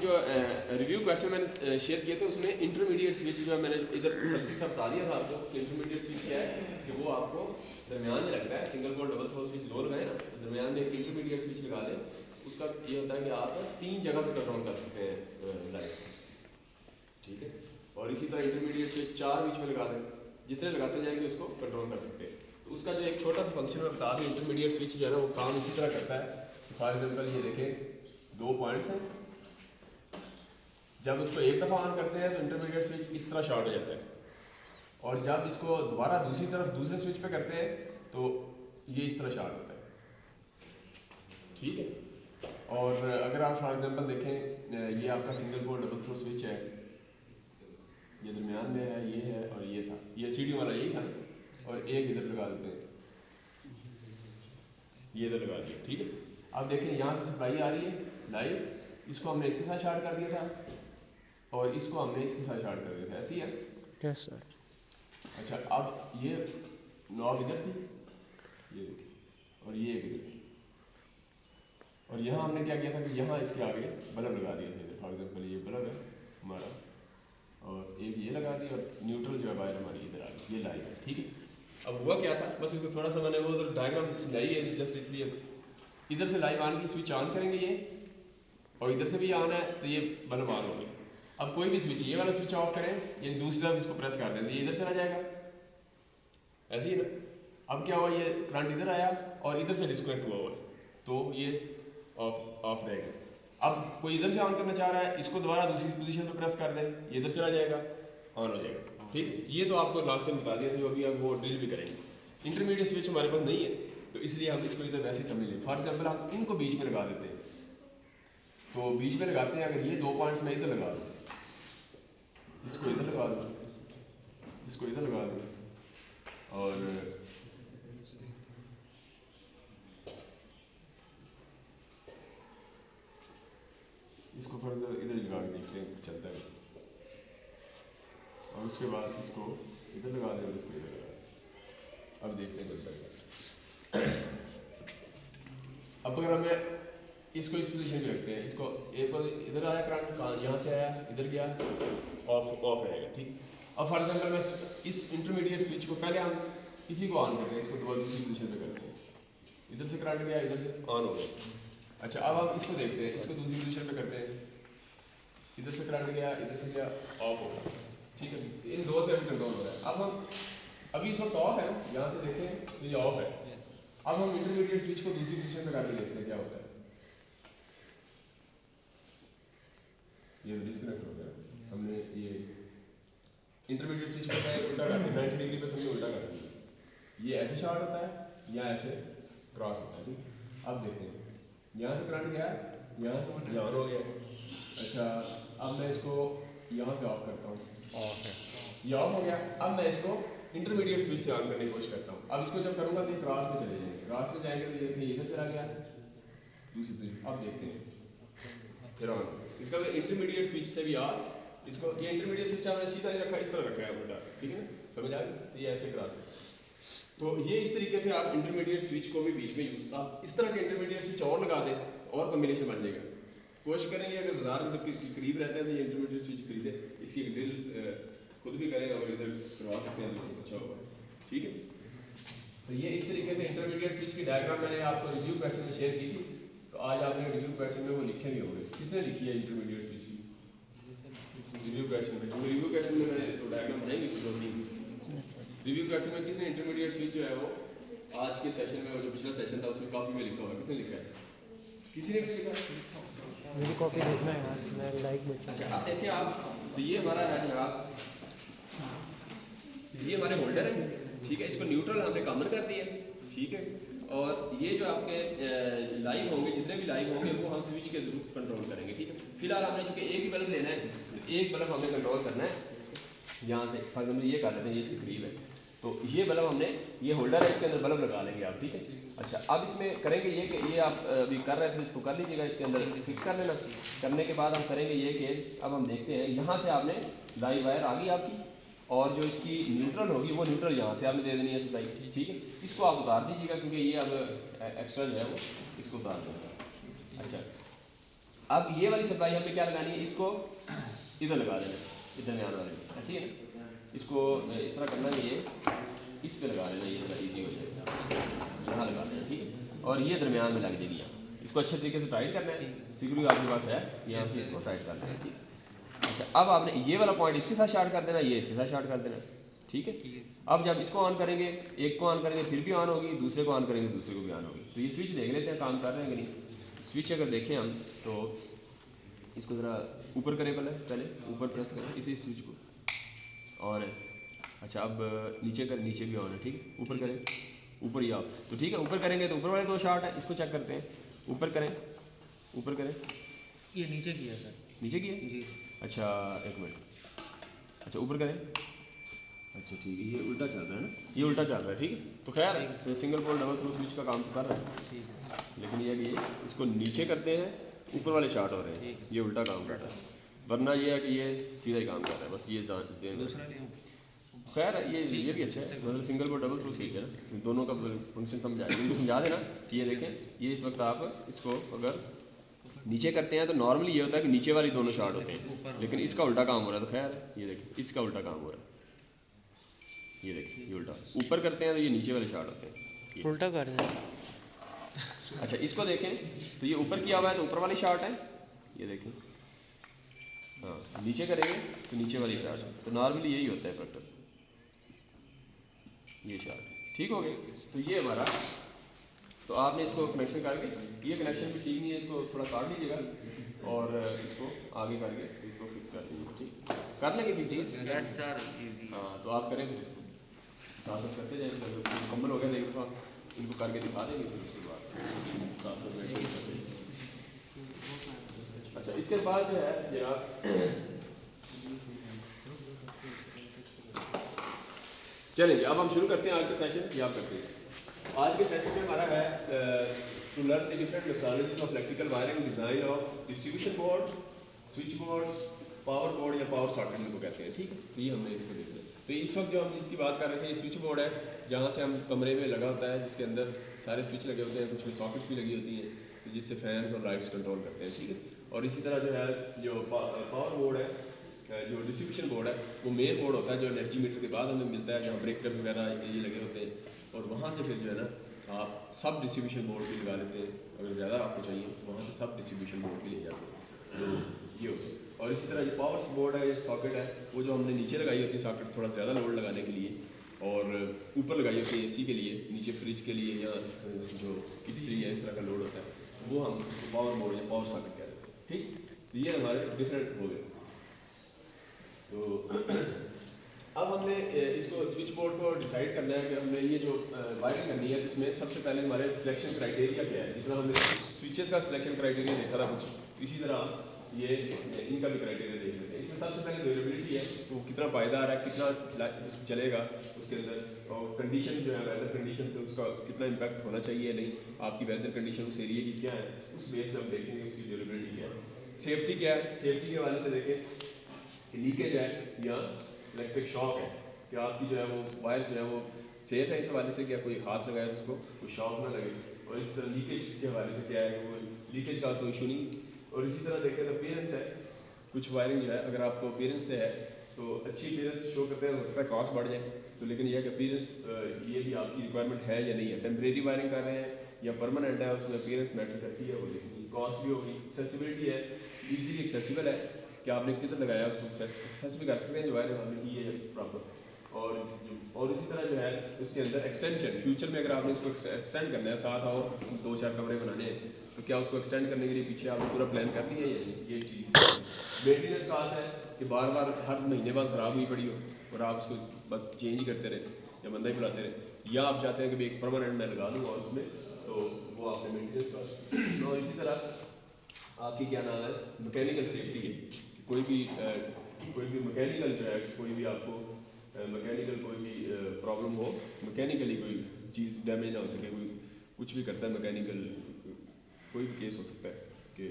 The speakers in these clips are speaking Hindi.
जो रिव्यू क्वेश्चन मैंने शेयर किए थे उसमें इंटरमीडिएट स्विच जो है मैंने इधर सरसी सा बता दिया था आपको कि इंटरमीडिएट स्विच क्या है कि वो आपको दरमियान में लगता है। Single pole double throw switch दो लगाए ना तो दरमियान में एक इंटरमीडिएट स्विच लगा दें। उसका ये होता है कि आप 3 जगह से कंट्रोल कर सकते हैं लाइट, ठीक है। और इसी तरह इंटरमीडिएट स्विच 4 बीच में लगा दें, जितने लगाते जाएंगे उसको कंट्रोल कर सकते हैं। तो उसका जो एक छोटा सा फंक्शन मैं बता दूँ, इंटरमीडिएट स्विच जो है ना वो काम इसी तरह करता है। फॉर एग्जाम्पल ये देखें 2 पॉइंट्स हैं, जब उसको एक दफ़ा ऑन करते हैं तो इंटरमीडिएट स्विच इस तरह शॉर्ट हो जाता है, और जब इसको दोबारा दूसरी तरफ दूसरे स्विच पे करते हैं तो ये इस तरह शॉर्ट होता है, ठीक है। और अगर आप फॉर एग्जांपल देखें ये आपका single pole double throw switch है, ये दरमियान में है, ये है और ये था, ये सीडी वाला यही था, और एक इधर लगा देते हैं, ये इधर लगा दिया, ठीक है। अब देखें यहाँ से सप्लाई आ रही है लाइव, इसको हमने इसके साथ शॉर्ट कर दिया था और इसको हमने इसके साथ शॉर्ट कर दिया था, ऐसी है। Yes sir. अच्छा, अब ये नॉब इधर थी, ये देखिए, और ये एक इधर थी, और यहाँ हमने क्या किया था कि यहाँ इसके आगे बल्ब लगा दिया था। फॉर एग्जांपल ये बल्ब है हमारा, और एक ये लगा दी, और न्यूट्रल जो है वायर हमारी इधर आ गई, ये लाइव है, ठीक है। अब हुआ क्या था, बस इसको थोड़ा सा मैंने वो उधर डायग्राम लाई है जस्ट इसलिए। इधर से लाइव ऑन की स्विच ऑन करेंगे ये, और इधर से भी ऑन है तो ये बल्ब ऑन हो गया। अब कोई भी स्विच, ये वाला स्विच ऑफ करें, ये दूसरी तरफ इसको प्रेस कर दें तो ये इधर चला जाएगा, ऐसे ही ना। अब क्या हुआ, ये करंट इधर आया और इधर से डिस्कनेक्ट हुआ है तो ये ऑफ रहेगा। अब कोई इधर से ऑन करना चाह रहा है, इसको दोबारा दूसरी पोजीशन पे प्रेस कर दें, ये इधर चला जाएगा, ऑन हो जाएगा, ठीक। ये तो आपको लास्ट टाइम बता दिया था, जो अभी आप वो ड्रिल भी करेंगे। इंटरमीडिएट स्विच हमारे पास नहीं है तो इसलिए हम इसको इधर वैसे ही समझ लें। फॉर एग्जाम्पल हम इनको बीच में लगा देते हैं, तो बीच में लगाते हैं, अगर ये 2 पॉइंट्स में इधर लगा दूँ, इसको इधर लगा दूँ, इसको इधर लगा दूँ, और इसको थोड़ा सा इधर लगा के देखते हैं चलता है, और उसके बाद इसको इधर लगा दें और इसको इधर लगा दें, अब देखते हैं चलता है। अब अगर हमें इसको इस पोजीशन पे रखते हैं, इसको एक बार इधर आया करंट, यहाँ से आया इधर गया, ऑफ रहेगा, ठीक। अब फॉर एग्जांपल मैं इस इंटरमीडिएट स्विच को पहले हम इसी को ऑन करते हैं, इसको दोबारा दूसरी पोजीशन पे करते हैं, इधर से करंट गया, इधर से ऑन हो गया। अच्छा, अब हम इसको देखते हैं, इसको दूसरी पोजीशन पे करते हैं, इधर से करंट गया, इधर से गया, ऑफ हो गया, ठीक है। इन दो से भी कंट्रोल हो रहा है। अब हम अभी इस वक्त ऑफ है, यहाँ से देखें तो ये ऑफ है। अब हम इंटरमीडिएट स्विच को दूसरी पोजीशन पे करके देखते हैं क्या होता है। ये डिस्कनेक्ट हो गया, हमने ये इंटरमीडिएट स्विच को उल्टा कर दिया, 90 डिग्री पे समझे उल्टा कर दिया, ये ऐसे शॉर्ट होता है या ऐसे क्रॉस होता है, ठीक। अब देखते हैं, यहाँ से करंट गया, यहाँ से यहाँ हो गया। अच्छा, अब मैं इसको यहाँ से ऑफ करता हूँ, ये ऑफ हो गया। अब मैं इसको इंटरमीडिएट स्विच से ऑन करने की कोशिश करता हूँ। अब इसको जब करूँगा तो ये क्रॉस में चले जाएंगे, क्रॉस में जाएंगे तो ये इधर चला गया दूसरी पोजीशन। अब देखते हैं फिर ऑन, इसका इंटरमीडिएट स्विच से भी ऑन, इसको ये इंटरमीडिएट स्विच आपने सीधा नहीं रखा, इस तरह रखा है उल्टा, ठीक है ना, समझ आ गई। तो ये ऐसे क्रॉस है, तो ये इस तरीके से आप इंटरमीडिएट स्विच को भी बीच में यूज, आप इस तरह के इंटरमीडिएट स्विच और लगा दें और कॉम्बिनेशन बन जाएगा। कोशिश करेंगे अगर बाजार में तो करीब रहते हैं तो ये इंटरमीडिएट स्विच खरीदे, इसकी ड्रिल खुद भी करें और इधर करवा सकते हैं तो अच्छा होगा, ठीक है। तो ये इस तरीके से इंटरमीडिएट स्विच की डायग्राम मैंने आपको रिव्यू क्वेश्चन में शेयर की थी, तो आज आपने रिव्यू क्वेश्चन में वो लिखे भी होंगे। किसने लिखी है इंटरमीडिएट स्विच की रिव्यू क्वेश्चन में? रिव्यू क्वेश्चन में मैंने तो डायग्राम बनाई थी 2-3 रिव्यू क्वेश्चन में। किसने इंटरमीडिएट स्विच जो है वो आज के सेशन में, जो पिछला सेशन था उसमें काफी में लिखा हुआ है, किसने लिखा है? किसी ने भी लिखा? मेरी कॉपी देखना है यार, मैं लाइक बच्चा। अच्छा, अब देखिए आप, तो ये हमारा है जनाब, ये हमारे होल्डर है, ठीक है। इसको न्यूट्रल हमने कॉमन कर दिया, ठीक है। और ये जो आपके लाइव होंगे, जितने भी लाइव होंगे वो हम स्विच के थ्रू कंट्रोल करेंगे, ठीक है। फिलहाल हमने चूंकि एक ही बल्ब लेना है तो एक बल्ब हमें कंट्रोल करना है यहाँ से। फॉर एग्जाम्पल ये कर लेते हैं, ये इसके करीब है तो ये बल्ब हमने, ये होल्डर है, इसके अंदर बल्ब लगा लेंगे आप, ठीक है। अच्छा, अब इसमें करेंगे ये कि ये आप अभी कर रहे थे इसको कर लीजिएगा, इसके अंदर फिक्स कर लेना। करने के बाद हम करेंगे ये कि अब हम देखते हैं, यहाँ से आपने लाइव वायर आ गई आपकी, और जो इसकी न्यूट्रल होगी वो न्यूट्रल यहाँ से आपने दे देनी है सप्लाई, ठीक है। इसको आप उतार दीजिएगा क्योंकि ये अब एक्स्ट्रा जो है वो इसको उतार देंगे। अच्छा, अब ये वाली सप्लाई हमने क्या लगानी है, इसको इधर लगा देना, इधर दरमियान वाले में, ऐसे ही है ना। इसको इस तरह करना है, ये इस पे लगा देना, ये थोड़ा ईजी हो जाएगा, यहाँ लगा देना, ठीक है। और ये दरमियान में लग जाएगी यहाँ, इसको अच्छे तरीके से टाइट करना है, सिक्योरिटी आपके पास है, यहाँ से इसको टाइट कर देना, ठीक। अच्छा, अब आपने ये वाला पॉइंट इसके साथ शार्ट कर देना, ये इसके साथ शार्ट कर देना, ठीक है। अब जब इसको ऑन करेंगे, एक को ऑन करेंगे फिर भी ऑन होगी, दूसरे को ऑन करेंगे दूसरे को भी ऑन होगी। तो ये स्विच देख लेते हैं काम कर रहे हैं कि नहीं। स्विच अगर देखें हम तो इसको ज़रा ऊपर करें, पहले ऊपर प्रेस करें इसी स्विच को, और अच्छा अब नीचे कर, नीचे भी ऑन है, ठीक है। ऊपर करें, ऊपर ही आप, तो ठीक है ऊपर करेंगे तो ऊपर वाले दो शॉर्ट है, इसको चेक करते हैं। ऊपर करें, ऊपर करें, ये नीचे किया सर, नीचे किया जी। अच्छा एक मिनट, अच्छा ऊपर करें, अच्छा ठीक है, ये उल्टा चल रहा है ना, ये उल्टा चल रहा है, ठीक है। तो खैर है, single pole double throw switch का काम तो कर रहा है, लेकिन ये कि इसको नीचे करते हैं, ऊपर वाले शॉर्ट हो रहे हैं, ये उल्टा काम कर रहा है। वरना ये है कि ये सीधा ही काम कर रहा है, बस ये दूसरा नहीं। खैर ये भी अच्छा है, मतलब single pole double throw switch है ना, दोनों का फंक्शन समझा इनको समझा देना कि ये देखें, ये इस वक्त आप इसको अगर नीचे करते हैं तो नॉर्मली ये होता है कि नीचे वाली दोनों शॉर्ट होते हैं, लेकिन इसका उल्टा काम हो रहा है। तो खैर ये देखिए, इसका उल्टा काम हो रहा है, ये देखिए ये उल्टा, ऊपर करते हैं तो ये नीचे वाले शॉर्ट होते हैं, उल्टा कर रहे हैं। अच्छा इसको देखें तो ये ऊपर किया हुआ है तो ऊपर वाली शॉर्ट है, ये देखें, हाँ नीचे करेंगे तो नीचे वाली शॉर्ट है। तो नॉर्मली यही होता है प्रैक्टिस, ये शॉर्ट ठीक हो गई। तो ये हमारा, तो आपने इसको कनेक्शन करके, ये कनेक्शन भी ठीक नहीं है, इसको थोड़ा काट लीजिएगा और इसको आगे करके इसको फिक्स कर दीजिए, ठीक कर लेंगे फिर, ठीक। हाँ तो आप करें, साथ साथ करते जाएंगे, मुकम्मल हो गया लेकिन तो आप इनको करके दिखा देंगे फिर उसके बाद साथ साथ बैठे। अच्छा इसके बाद जो है जनाब, चलेंगे अब हम शुरू करते हैं आज का सेशन, ये आप करते हैं। आज के सेशन में हमारा है to learn the different methodologies of electrical wiring, design of distribution board, switchboard, power board या पावर सॉकेट इनको कहते हैं, ठीक है। तो ये हमने इसको देख लिया। तो इस वक्त जो हम इसकी बात कर रहे थे, ये स्विच बोर्ड है जहाँ से हम कमरे में लगा होता है, जिसके अंदर सारे स्विच लगे होते हैं, कुछ में सॉकेट्स भी लगी होती हैं, तो जिससे फैंस और लाइट्स कंट्रोल करते हैं, ठीक है। और इसी तरह जो है जो पावर बोर्ड है, जो डिस्ट्रीब्यूशन बोर्ड है, वो मेन बोर्ड होता है जो एनर्जी मीटर के बाद हमें मिलता है, जहाँ ब्रेकर्स वगैरह ये लगे होते हैं, और वहाँ से फिर जो है ना आप सब डिस्ट्रीब्यूशन बोर्ड भी लगा लेते हैं, अगर ज़्यादा आपको चाहिए तो वहाँ से सब डिस्ट्रीब्यूशन बोर्ड भी ले जाते हैं, तो ये होता है। और इसी तरह जो पावर बोर्ड है, सॉकेट है, वो जो हमने नीचे लगाई होती है सॉकेट थोड़ा ज़्यादा लोड लगाने के लिए, और ऊपर लगाई होती है एसी के लिए, नीचे फ्रिज के लिए, या जो इस्त्री या इस तरह का लोड होता है, वो हम पावर बोर्ड या पावर सॉकेट कह रहे हैं, ठीक। तो ये हमारे डिफरेंट हो गए। तो अब हमने इसको स्विच बोर्ड को डिसाइड करना है कि हमने ये जो वायरिंग करनी है, इसमें सबसे पहले हमारे सिलेक्शन क्राइटेरिया क्या है। जितना हमने स्विचेस का सिलेक्शन क्राइटेरिया देखा था कुछ, इसी तरह ये इनका भी क्राइटेरिया देख लेते हैं। इसमें सबसे पहले ड्यूरेबिलिटी है, तो कितना पायदार है, कितना चलेगा उसके अंदर, और कंडीशन जो है वेदर कंडीशन से उसका कितना इम्पैक्ट होना चाहिए नहीं, आपकी वेदर कंडीशन उस एरिया की क्या है, उस बेस पर हम देखेंगे उसकी ड्यूरेबिलिटी क्या है। सेफ्टी क्या है, सेफ्टी के हवाले से देखें कि लीकेज है या इलेक्ट्रिक शॉक है, कि आपकी जो है वो वायर्स जो है वो सेफ है इस हवाले से, क्या कोई हाथ लगाए तो उसको कोई शॉक ना लगे, और इस तरह लीकेज के हवाले से क्या है वो लीकेज का तो इशू नहीं। और इसी तरह देखें तो अपीयरेंस है, कुछ वायरिंग जो है अगर आपको अपीयरेंस से है तो अच्छी अपीयरेंस शो करते हैं, हो सकता है कॉस्ट बढ़ जाए, तो लेकिन यह कि अपीयरेंस ये भी आपकी रिक्वायरमेंट है या नहीं है, टेम्परेरी वायरिंग कर रहे हैं या परमानेंट है, उसमें अपीयरेंस मैटर करती है, वो देखिए। कॉस्ट भी होगी, एक्सेसिबिलिटी है, ईजीली एक्सेसिबल है कि आपने किधर लगाया उसको एक्सेस भी कर सकते हैं जो वायरिंग आपने की है प्रॉपर। और इसी तरह जो है उसके अंदर एक्सटेंशन, फ्यूचर में अगर आपने इसको एक्सटेंड करना है, साथ और 2-4 कमरे बनाने हैं, तो क्या उसको एक्सटेंड करने के लिए पीछे आपने पूरा प्लान कर लिया है, ये चीज़। मेंटेनेंस कास्ट है कि बार बार हर महीने बाद ख़राब हुई पड़ी हो और आप उसको बस चेंज ही करते रहे या बंदा ही बुलाते रहे, या आप चाहते हैं कि भाई एक परमानेंट मैं लगा दूँ और उसमें, तो वो आपने मेंटेनेंस कास्ट। और इसी तरह आपकी क्या नाम है, मैकेनिकल सेफ्टी है, कोई भी मैकेनिकल जो है, कोई भी आपको मैकेनिकल कोई भी प्रॉब्लम हो, मैकेनिकली कोई चीज़ डैमेज ना हो सके, कोई कुछ भी करता है मैकेनिकल, कोई भी केस हो सकता है कि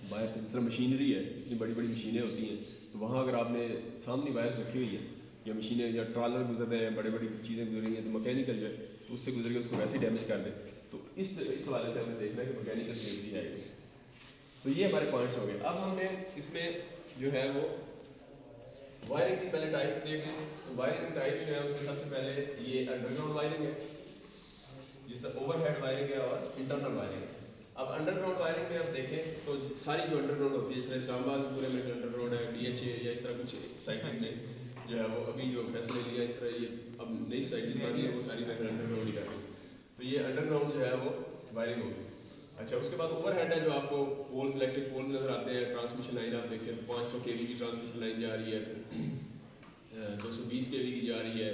बाहर से, जिस तरह मशीनरी है, इतनी बड़ी बड़ी मशीनें होती हैं, तो वहाँ अगर आपने सामने वायर्स रखी हुई है या मशीनें या ट्रॉलर गुजर रहे हैं, बड़ी बड़ी चीज़ें गुजर रही हैं, तो मैकेनिकल जो है तो उससे गुजर के उसको वैसे ही डैमेज कर दे, तो इस हवाले से हमें देखना है कि मैकेनिकल सेफ्टी है। तो ये हमारे पॉइंट्स हो गए। अब हमने इसमें जो है वो वायरिंग की पहले टाइप्स देख लें। तो वायरिंग की टाइप्स जो है उसमें सबसे पहले ये अंडरग्राउंड वायरिंग है, जिससे ओवरहेड वायरिंग है और इंटरनल वायरिंग है। अब अंडरग्राउंड वायरिंग में आप देखें तो सारी जो अंडरग्राउंड होती है, जैसे इस्लामाबाद पूरे में अंडरग्राउंड है, DHA या इस तरह कुछ साइकिल्स में जो है वो अभी जो फैसले लिया इस तरह ये अब नई साइकिल बनी है वो सारी अंडरग्राउंड ही कर रही है। तो ये अंडरग्राउंड जो है वो वायरिंग होगी। अच्छा, उसके बाद ओवरहेड है जो आपको पोल्स, इलेक्ट्रिक पोल्स नजर आते हैं, ट्रांसमिशन लाइन आप देखें 500 kV की ट्रांसमिशन लाइन जा रही है, 220 kV की जा रही है,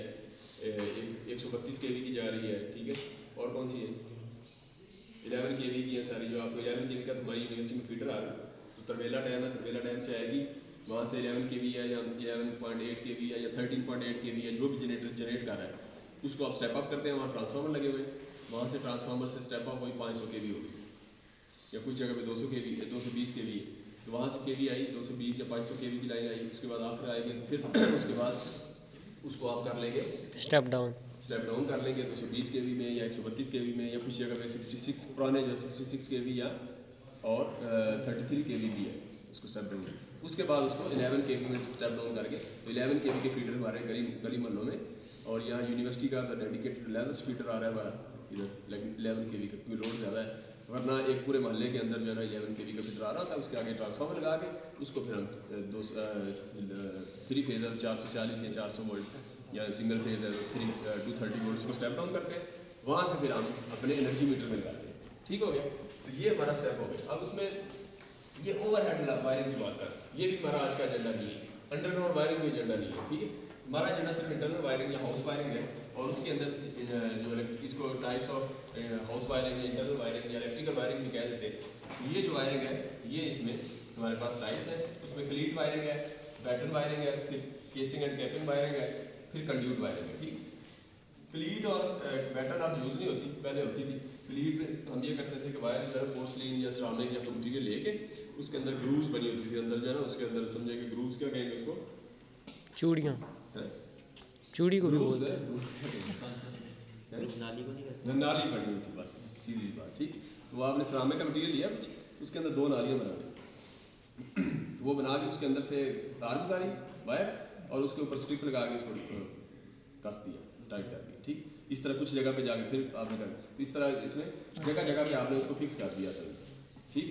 132 kV की जा रही है, ठीक है। और कौन सी है? 11 kV की है सारी, जो आपको 11 kV का तो हमारी यूनिवर्सिटी में फीडर आ रहा है। तो तरवेला डैम है, तरवेला डैम से आएगी, वहाँ से 11 kV है या 11.8 kV है या 13.8 kV है, जो भी जनरेटर जनरेट कर रहा है उसको आप स्टेप अप करते हैं। वहाँ ट्रांसफार्मर लगे हुए हैं, वहाँ से ट्रांसफार्मर से स्टेप अप हुई 500 kV होगी, या कुछ जगह पे 200 kV 220 kV है, तो वहाँ से kV आई 220 या 500 kV की लाइन आई, उसके बाद आखिर आएगी, फिर उसके बाद उसको आप कर लेंगे स्टेप डाउन कर लेंगे 220 kV में या 132 kV में, या कुछ जगह पे 66 पुराने जो 66 kV या और 33 kV भी है, उसको स्टेप डाउन। उसके बाद उसको 11 kV में स्टेप डाउन करके, तो 11 kV के फीडर हमारे गली मोहल्लों में, और यहाँ यूनिवर्सिटी का डेडिकेटेड लेदर्स फीडर आ रहा है हमारा इधर 11 kV का, क्योंकि लोड ज़्यादा है, वरना एक पूरे मोहल्ले के अंदर जो है 11 kV का फीडर आ रहा था, उसके आगे ट्रांसफार्मर लगा के उसको फिर हम 3 फेज़र 440 या 400 वोल्ट या सिंगल फेज है 230 वोल्ट उसको स्टेप डाउन करते हैं, वहाँ से फिर हम अपने एनर्जी मीटर में लगाते हैं। ठीक हो गया, तो ये हमारा स्टेप हो गया। अब उसमें ये ओवरहेड वायरिंग की बात कर, ये भी हमारा आज का एजेंडा नहीं है, अंडरग्राउंड वायरिंग कोई एजेंडा नहीं है, ठीक है। हमारा एजेंडा सिर्फ इंटरनल वायरिंग या हाउस वायरिंग है, और उसके अंदर जो इसको types of house wiring, internal wiring या इलेक्ट्रिकल वायरिंग भी कह देते हैं। ये जो वायरिंग है ये इसमें हमारे पास टाइप्स हैं, उसमें क्लीट वायरिंग है, पैटर्न वायरिंग है, फिर केसिंग एंड कैपिंग वायरिंग है, फिर कंड्यूट वायरिंग है, ठीक। क्लीट और पैटर्न अब यूज़ नहीं होती, पहले होती थी। क्लीट हम ये करते थे कि वायर जो है पोर्सलिन या सिरामिक या मटीरियल लेके उसके अंदर ग्रूव्स बनी होती थी, अंदर जो है ना उसके अंदर समझे कि ग्रूव्स क्या कहेंगे उसको, चूड़ियाँ, चूड़ी को ग्रूव्स है, नाली को नहीं कहते, नाली बनी हुई थी, बस सीधी बात, ठीक। तो आपने सिरामिक का मटीरियल लिया, उसके अंदर 2 नालियाँ बना दी, तो वो बना के उसके अंदर से तार गुजारी वायर, और उसके ऊपर स्ट्रिप लगा के इसको कस दिया, टाइट कर दिया, ठीक। इस तरह कुछ जगह पे जाके फिर आपने कर, तो इस तरह इसमें जगह जगह पे आपने उसको फिक्स कर दिया सही, ठीक।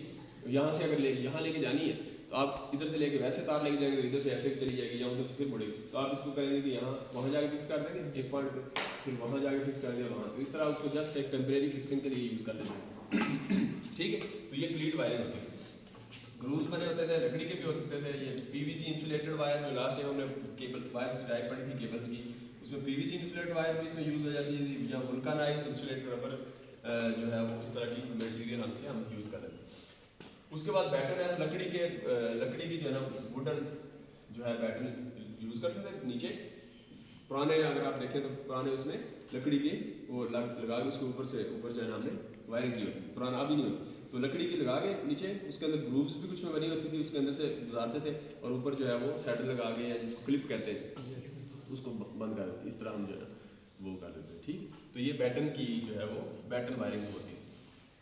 यहाँ से अगर यहाँ लेके जानी है तो आप इधर से लेके वैसे तार लेके जाएंगे, तो इधर से ऐसे चली जाएगी या उधर से फिर मुड़ेगी, तो आप इसको करेंगे कि यहाँ वहाँ जाके फिक्स कर देंगे एक पॉइंट पे, फिर वहाँ जाके फिक्स कर दिया वहाँ, तो इस तरह उसको जस्ट एक टेम्परेरी फिक्सिंग के लिए यूज़ कर देते हैं, ठीक है। तो ये क्लीट वायरिंग होती है। ग्रूव्स बने होते थे, लकड़ी के भी हो सकते थे, ये PVC इंसुलेटेड वायर, जो लास्ट टाइम हमने केबल वायर्स की टाइप पढ़ी थी केबल्स की, उसमें PVC इंसुलेटेड वायर भी इसमें यूज़ हो जाती है, या वुल्कानाइज्ड इंसुलेटेड रबर जो है वो इस तरह की मटेरियल हम यूज़ कर रहे हैं। उसके बाद बैटन है, तो लकड़ी की जो है ना वुडन जो है बैटन यूज़ करते थे नीचे, पुराने अगर आप देखें तो पुराने उसमें लकड़ी के वो लगा के उसके ऊपर जो है ना हमने वायरिंग की होती, पुराना अभी नहीं होती, तो लकड़ी की लगा के नीचे उसके अंदर ग्रूव्स भी कुछ में बनी होती थी, उसके अंदर से गुजारते थे, और ऊपर जो है वो सैडल लगा के या जिसको क्लिप कहते हैं उसको बंद कर देते, इस तरह हम जो है वो कर देते हैं, ठीक। तो ये बैटन की जो है वो बैटन वायरिंग होती है।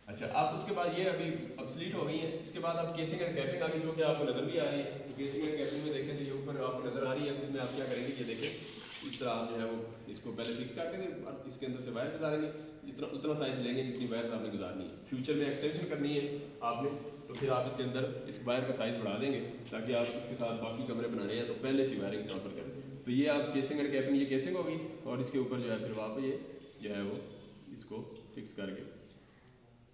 अच्छा, अब उसके बाद ये अभी ऑब्सलीट हो गई है। इसके बाद अब केसिंग एंड कैपिंग आ गई, जो कि आपको नजर भी आ रही है। तो केसिंग एंड कैपिंग में देखें तो ये ऊपर आपको नजर आ रही है, इसमें आप क्या करेंगे, ये देखें इस तरह आप जो है वो इसको पहले फिक्स कर देंगे और इसके अंदर से वायर गुजारेंगे, जितना उतना साइज लेंगे जितनी वायर आपने गुजारनी है। फ्यूचर में एक्सटेंशन करनी है आपने, तो फिर आप इसके अंदर इस वायर का साइज बढ़ा देंगे, ताकि आप इसके साथ बाकी कमरे बनाने हैं तो पहले से वायरिंग ट्रांसफर करें। तो ये आप केसिंग एंड कैपिंग, ये केसिंग होगी, और इसके ऊपर जो है फिर वहाँ पर ये जो है वो इसको फिक्स करके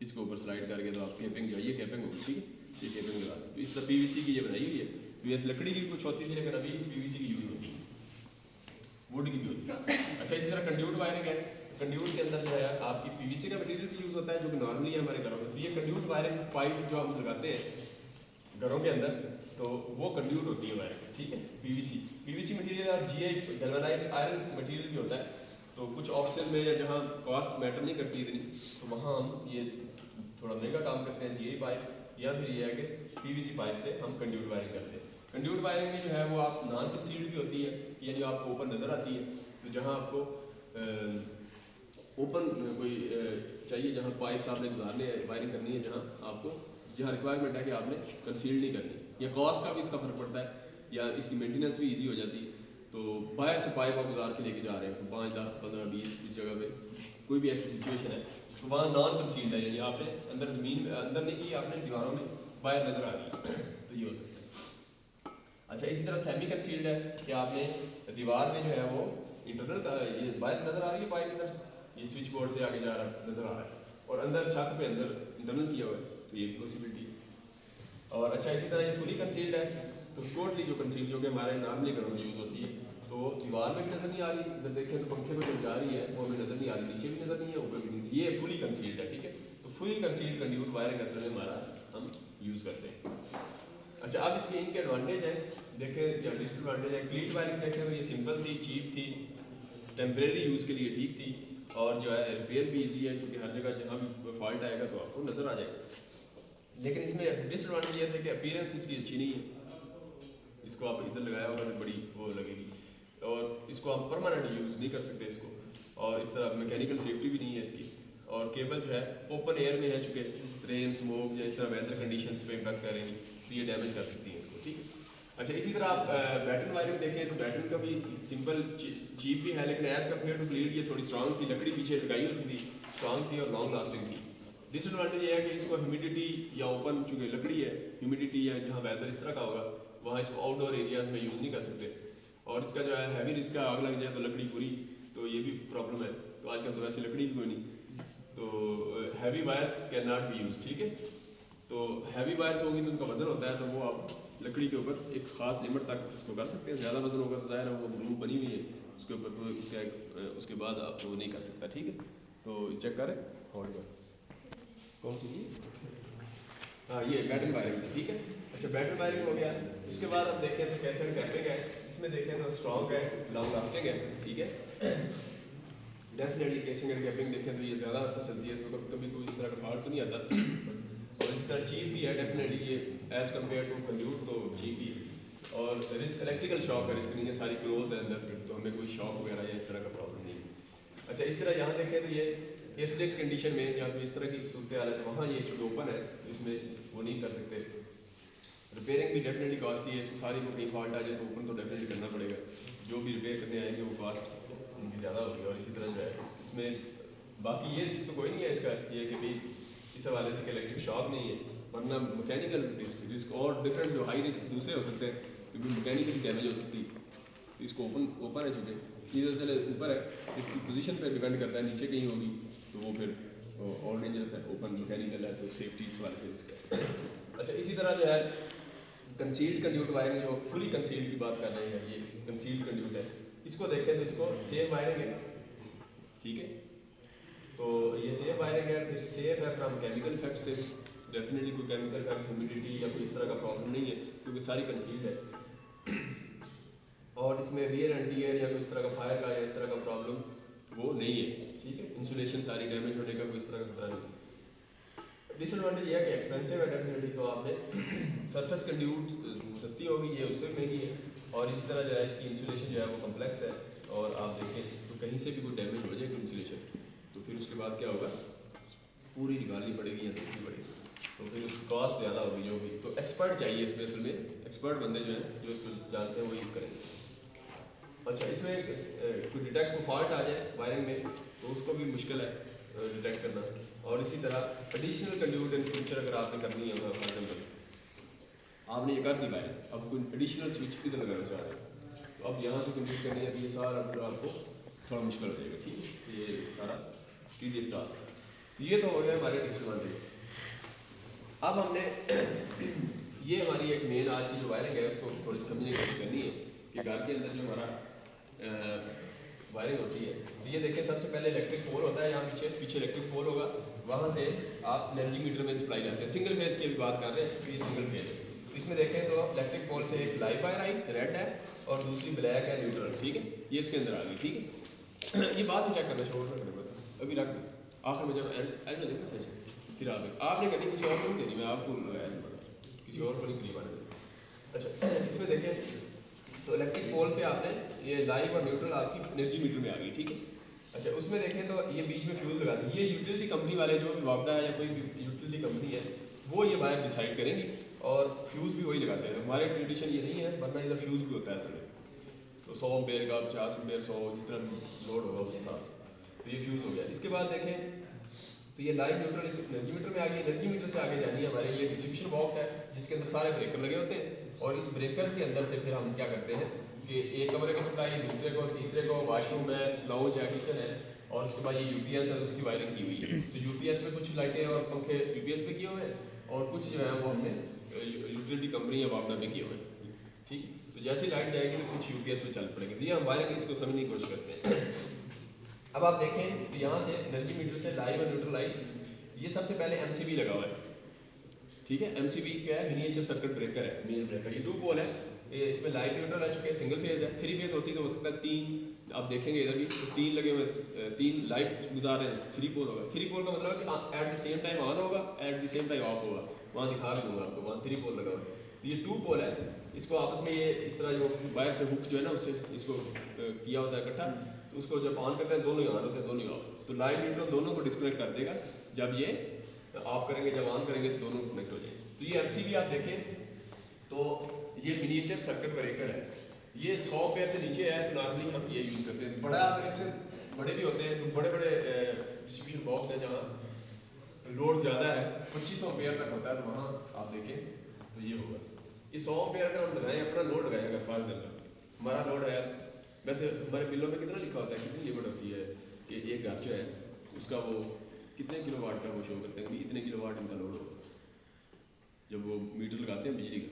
इसको ऊपर स्लाइड करके, तो आप कैपिंग जो है ये कैपिंग होगी, ठीक है। ये कैपिंग लगा दें, तो इस तरह PVC की ये बनाई हुई है। तो ये लकड़ी की कुछ होती थी, लेकिन अभी PVC की यूज होती है, वुड की भी होती है। अच्छा, इसी तरह कंड्यूट वायरिंग है। कंड्यूट के अंदर जो है आपकी PVC का मटीरियल भी यूज़ होता है, जो कि नॉर्मली है हमारे घरों में। तो ये कंड्यूट वायरिंग पाइप जो हम लगाते हैं घरों के अंदर, तो वो कंड्यूट होती है वायरिंग, ठीक है। PVC मटीरियल और GI गैल्वेनाइज्ड आयरन मटीरियल भी होता है। तो कुछ ऑप्शन में या जहाँ कॉस्ट मैटर नहीं करती इतनी, तो वहाँ हम ये थोड़ा महंगा काम करते हैं GI पाइप, या फिर ये है कि PVC पाइप से हम कंड्यूट वायरिंग करते हैं। कंड्यूट वायरिंग में जो है वो आप नॉन कंसील्ड भी होती है, यानी आपको ओपन नज़र आती है। तो जहाँ आपको ओपन कोई चाहिए, जहाँ पाइप्स आपने गुजारने वायरिंग करनी है, जहाँ आपको जहाँ रिक्वायरमेंट है कि आपने कंसील नहीं करनी, या कॉस्ट का भी इसका फ़र्क पड़ता है, या इसकी मेंटेनेंस भी इजी हो जाती है। तो बाहर से पाइप आप गुजार के लेके जा रहे हैं तो 5, 10, 15, 20 इस जगह पे कोई भी ऐसी सिचुएशन है तो वहाँ नॉन कंसील्ड है, यानी आपने अंदर ज़मीन अंदर नहीं की, आपने दीवारों में बाहर नज़र आ रही है तो ये हो सकता है। अच्छा, इसी तरह सेमी कंसील्ड है कि आपने दीवार में जो है वो इंटरनल ये बाहर नज़र आ रही है, पाइप इधर ये स्विच बोर्ड से आगे जा रहा है नज़र आ रहा है, और अंदर छत पे अंदर इंटरनल किया हुआ है तो ये भी पॉसिबिलिटी है। और अच्छा, इसी तरह ये फुली कंसील्ड है तो टोटली जो कंसील्ड जो कि हमारे नॉर्मली घरों में यूज़ होती है, तो दीवार में भी नज़र नहीं आ रही, इधर देखें तो पंखे पर जो जा रही है वो हमें नज़र नहीं आ रही, नीचे भी नज़र नहीं है, ऊपर भी नहीं, ये फुली कंसील्ड है। ठीक है, तो फुली कंसील्ड कंड्यूट वायरिंग असल में हमारा हम यूज़ करते हैं। अच्छा, अब इसके इनके एडवांटेज हैं, देखें या डिसएडवांटेज है। क्लीट वायरिंग देखें तो ये सिंपल थी, चीप थी, टेम्परेरी यूज़ के लिए ठीक थी, और जो है रिपेयर भी ईजी है क्योंकि हर जगह जहाँ भी फॉल्ट आएगा तो आपको नज़र आ जाएगा। लेकिन इसमें डिसएडवांटेज ये है कि अपीयरेंस इसकी अच्छी नहीं है, इसको आप इधर लगाया होगा तो बड़ी वो लगेगी, और इसको आप परमानेंट यूज़ नहीं कर सकते इसको, और इस तरह मैकेनिकल सेफ्टी भी नहीं है इसकी, और केबल जो है ओपन एयर में है, चूँकि रेन स्मोक या इस तरह वेदर कंडीशंस पे इम्पैक्ट करेंगी तो ये डैमेज कर सकती हैं इसको। ठीक है, अच्छा, इसी तरह आप बैटन वायरिंग देखें तो बैटन का भी सिंपल चीप भी है, लेकिन एज़ कम्पेयर टू क्लीट ये थोड़ी स्ट्रॉन्ग थी, लकड़ी पीछे लगाई होती थी, स्ट्रॉन्ग थी और लॉन्ग लास्टिंग थी। डिसएडवांटेज ये है कि इसको ह्यूमिडिटी या ओपन चूँकि लकड़ी है, ह्यूमिडिटी या जहाँ वेदर इस तरह का होगा वहाँ इसको आउटडोर एरियाज में यूज़ नहीं कर सकते, और इसका जो है हैवी रिस्क है, आग लग जाए तो लकड़ी पूरी, तो ये भी प्रॉब्लम है। तो आजकल तो वैसे लकड़ी भी कोई नहीं, तो heavy wires can not be use. ठीक है, तो हैवी वायर्स होंगी तो उनका वजन होता है, तो वो आप लकड़ी के ऊपर एक खास लिमिट तक उसको कर सकते हैं, ज़्यादा वजन होगा तो ज़ाहिर है वो ग्लू बनी हुई है उसके ऊपर, तो उसके बाद आप वो नहीं कर सकता। ठीक है, तो चेक करें और कौन सी हाँ ये बैटन वायरिंग। ठीक है, अच्छा बैटन वायरिंग हो गया। उसके बाद हम देखें तो कैसे कैपिंग है, इसमें देखें तो स्ट्रॉन्ग है, लॉन्ग लास्टिंग है। ठीक है, डेफिनेटली केसिंग एंड कैपिंग देखें तो ये ज़्यादा अर्सा चलती है, इसमें कभी कोई इस तरह का फॉल्ट तो नहीं आता, और इस तरह चीप भी है डेफिनेटली ये एज़ कम्पेयर टू कंड्यूट, तो चीप ही है, और रिस्क इलेक्ट्रिकल शॉक का रिस्क नहीं है, सारी क्लोज है अंदर, तो हमें कोई शॉक वगैरह या इस तरह का प्रॉब्लम नहीं है। अच्छा, इस तरह यहाँ देखें तो ये एसिडिक कंडीशन में या तो इस तरह की सूरत हाल है तो वहाँ ये चूँकि ओपन है तो इसमें वो नहीं कर सकते। रिपेयरिंग भी डेफिनेटली कॉस्टली है, इसको सारी को कहीं फॉल्ट आ जाए तो ओपन तो डेफिनेटली करना पड़ेगा, जो भी रिपेयर करने आएंगे वो कॉस्ट उनकी ज़्यादा होगी। और इसी तरह जो है इसमें बाकी ये रिस्क तो कोई नहीं है इसका, ये कि भाई इस हवाले से कि इलेक्ट्रिक शॉक नहीं है, वरना मैकेनिकल रिस्क और डिफरेंट जो हाई रिस्क दूसरे हो सकते हैं, क्योंकि मैकेनिकली डैमेज हो सकती है। तो इसको ओपन है चूँकि चीज़ चले ऊपर है, इसकी पोजीशन पे डिपेंड करता है, नीचे कहीं होगी तो वो फिर और डेंजरस है, ओपन मैकेनिकल है तो सेफ्टी इस वाले से रिस्क है। अच्छा, इसी तरह जो है कंसील्ड कंड्यूट वायरिंग, जो फुली कंसील्ड की बात कर रहे हैं, ये कंसील्ड कंड्यूट है, इसको देखें तो इसको सेफ वायरिंग है। ठीक है, तो ये सेफ वायरिंग है, फिर सेफ है फ्रॉम केमिकल इफेक्ट से, डेफिनेटली कोई केमिकल इफेक्ट ह्यूमिडिटी या कोई इस तरह का प्रॉब्लम नहीं है क्योंकि सारी कंसील्ड है, और इसमें वियर एंड टियर या कोई इस तरह का फायर का या इस तरह का प्रॉब्लम वो नहीं है। ठीक है, इंसुलेशन सारी डैमेज होने का कोई इस तरह का खतरा नहीं। डिसएडवांटेज ये है कि एक्सपेंसिव है डेफिनेटली, तो आपने सरफेस कंड्यूट सस्ती होगी, ये उससे महंगी है, और इसी तरह जो है इसकी इंसुलेशन जो है वो कम्प्लेक्स है, और आप देखें तो कहीं से भी कोई डैमेज हो जाए इंसुलेशन तो फिर उसके बाद क्या होगा, पूरी निकालनी पड़ेगी या देखनी पड़ेगी, तो फिर उसकी कॉस्ट ज़्यादा होगी जो भी। तो एक्सपर्ट चाहिए इसमें, असल में एक्सपर्ट बंदे जो हैं जो इसको जानते हैं वो यूज़ करेंगे। अच्छा, इसमें कोई डिटेक्ट को फॉल्ट आ जाए वायरिंग में तो उसको भी मुश्किल है डिटेक्ट करना, और इसी तरह एडिशनल कंड्यूट इन फ्यूचर अगर आपने करनी है, फॉर एग्जाम्पल आपने ये कर दी वायरिंग, अब कोई एडिशनल स्विच किधर लगाना चाह रहे हैं तो अब यहाँ से कंड्यूट करनी है, तो ये सारा आपको थोड़ा मुश्किल हो जाएगा। ठीक है, ये सारा सीरियस टास्क है। ये तो हो गया हमारे डिसएडवांटेज। अब हमने ये हमारी एक मेन आज की जो वायरिंग है उसको थोड़ी समझने की कोशिश करनी है कि घर के अंदर जो हमारा वायरिंग होती है, तो ये देखें सबसे पहले इलेक्ट्रिक पोल होता है, यहाँ पीछे इलेक्ट्रिक पोल होगा, वहाँ से आप एनर्जी मीटर में सप्लाई करते हैं। सिंगल फेज की भी बात कर रहे हैं तो ये सिंगल फेज है, तो इसमें देखें तो इलेक्ट्रिक पोल से एक लाइव वायर आई रेड है और दूसरी ब्लैक है न्यूट्रल। ठीक है, ये इसके अंदर आ गई। ठीक है, ये बाद में चेक करना शोर में करना पड़ता, अभी रख आखिर में जब एंड में देखना सही फिर आपने करनी, किसी और को नहीं देनी, मैं आपको किसी और को नहीं करीब आने देना। अच्छा, इसमें देखें तो इलेक्ट्रिक पोल से आपने ये लाइव और न्यूट्रल आपकी एनर्जी मीटर में आ गई। ठीक है, अच्छा उसमें देखें तो ये बीच में फ्यूज़ लगा दी, ये यूटिलिटी कंपनी वाले जो भी वापडा है या कोई भी यूटिलिटी कंपनी है वो ये वायर डिसाइड करेंगी और फ्यूज़ भी वही लगाते हैं। तो हमारे ट्रेडिशन ये नहीं है, वरना इधर फ्यूज़ भी होता है असल में। तो 100 एम्पेयर का 50 एम्पेयर 100 जिस तरह लोड होगा उस हिसाब से। तो ये फ्यूज़ हो गया। इसके बाद देखें तो ये लाइव न्यूट्रल इस एनर्जी मीटर में आ गई। एनर्जी मीटर से आगे जानी है हमारे ये डिस्ट्रीब्यूशन बॉक्स है जिसके अंदर सारे ब्रेकर लगे होते हैं और इस ब्रेकर्स के अंदर से फिर हम क्या करते हैं कि एक कमरे को सप्लाई, दूसरे को, तीसरे को वॉशरूम है, लाउंज है, किचन है और उसके बाद ये यूपीएस है, उसकी वायरिंग की हुई है। तो यूपीएस पे कुछ लाइटें और पंखे यूपीएस पे किए हुए हैं और कुछ जो है वो हमने यूटिलिटी कंपनी या वापडा पे किए हुए हैं। ठीक, तो जैसी लाइट जाएगी तो कुछ यूपीएस पे चल पड़ेंगे। तो ये हम वायरिंग इसको समझने की कोशिश करते हैं। अब आप देखें तो यहाँ से एनर्जी मीटर से लाइव और न्यूट्रल लाइव, ये सबसे पहले एमसीबी लगा हुआ है। ठीक है, एमसीबी क्या है? मिनिएचर सर्किट ब्रेकर है, मिनी ब्रेकर। ये 2 पोल है, ये इसमें लाइव न्यूट्रल आ चुके हैं, सिंगल फेज है। 3 फेज होती तो हो सकता है 3, आप देखेंगे इधर भी तो 3 लगे हुए, 3 लाइट गुजार रहे हैं। 3 पोल होगा। 3 पोल का मतलब है कि at the same time on होगा, at the same time off होगा। वहाँ दिखा भी दूंगा आपको, वहाँ 3 पोल लगा हुआ है। तो ये 2 पोल है, इसको आपस में ये इस तरह जो वायर से हुक जो है ना उससे इसको किया होता है इकट्ठा। तो उसको जब ऑन करते हैं दोनों ही ऑन होते हैं, दोनों ही ऑफ। तो लाइव न्यूट्रल दोनों को डिस्कनेक्ट कर देगा। जब ये ऑफ करेंगे, जब ऑन करेंगे तो दोनों कनेक्ट हो जाएंगे। तो ये एमसीबी आप देखें तो ये मिनिएचर सर्किट ब्रेकर है। ये 100 एम्पेयर से नीचे है तो नॉर्मली हम ये यूज़ करते हैं। बड़ा अगर इससे बड़े भी होते हैं तो बड़े बड़े डिस्ट्रीब्यूशन बॉक्स हैं जहाँ लोड ज़्यादा है, 2500 एम्पेयर तक होता है, तो वहाँ आप देखें तो ये होगा। ये 100 एम्पेयर अगर हम लगाएं, अपना लोड लगाएं, अगर फॉर एग्जाम्पल हमारा लोड है, वैसे हमारे बिलों में कितना लिखा होता है, कितनी लिमिट होती है कि एक घर जो है उसका वो कितने किलोवाट का वो शो करते हैं कि इतने किलोवाट इनका लोड होगा। जब वो मीटर लगाते हैं बिजली का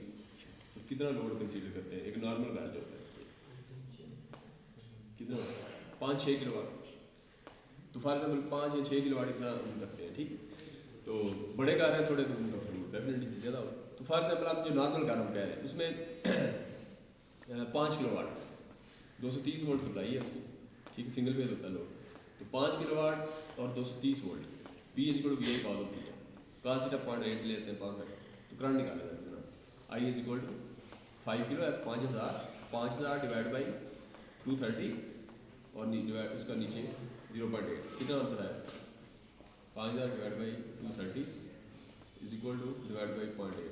तो कितना लोड कंसीडर करते हैं? एक नॉर्मल घर जो होता है कितना 5-6 किलोवाट, तो फॉर एग्जाम्पल 5 या 6 किलोवाट इतना हम करते हैं। ठीक, तो बड़े घर हैं थोड़े तो उनका डेफिनेटली ज़्यादा हो। तो फॉर एग्जाम्पल आप जो नॉर्मल घर हम कह रहे हैं उसमें 5 किलोवाट 230 वोल्ट सप्लाई है उसकी। ठीक, सिंगल फेज होता है लोड। तो 5 किलोवाट और 230 वोल्ट, P = VI कॉल होती है, cos θ 0.8 लेते हैं पावर फैक्टर। तो करंट निकालना है कितना, I = 5 किलो है 5000 डिवाइड बाई 230 और डिवाइड उसका नीचे 0.8, कितना आंसर आया? 5000 divide by 230 divide by 0.8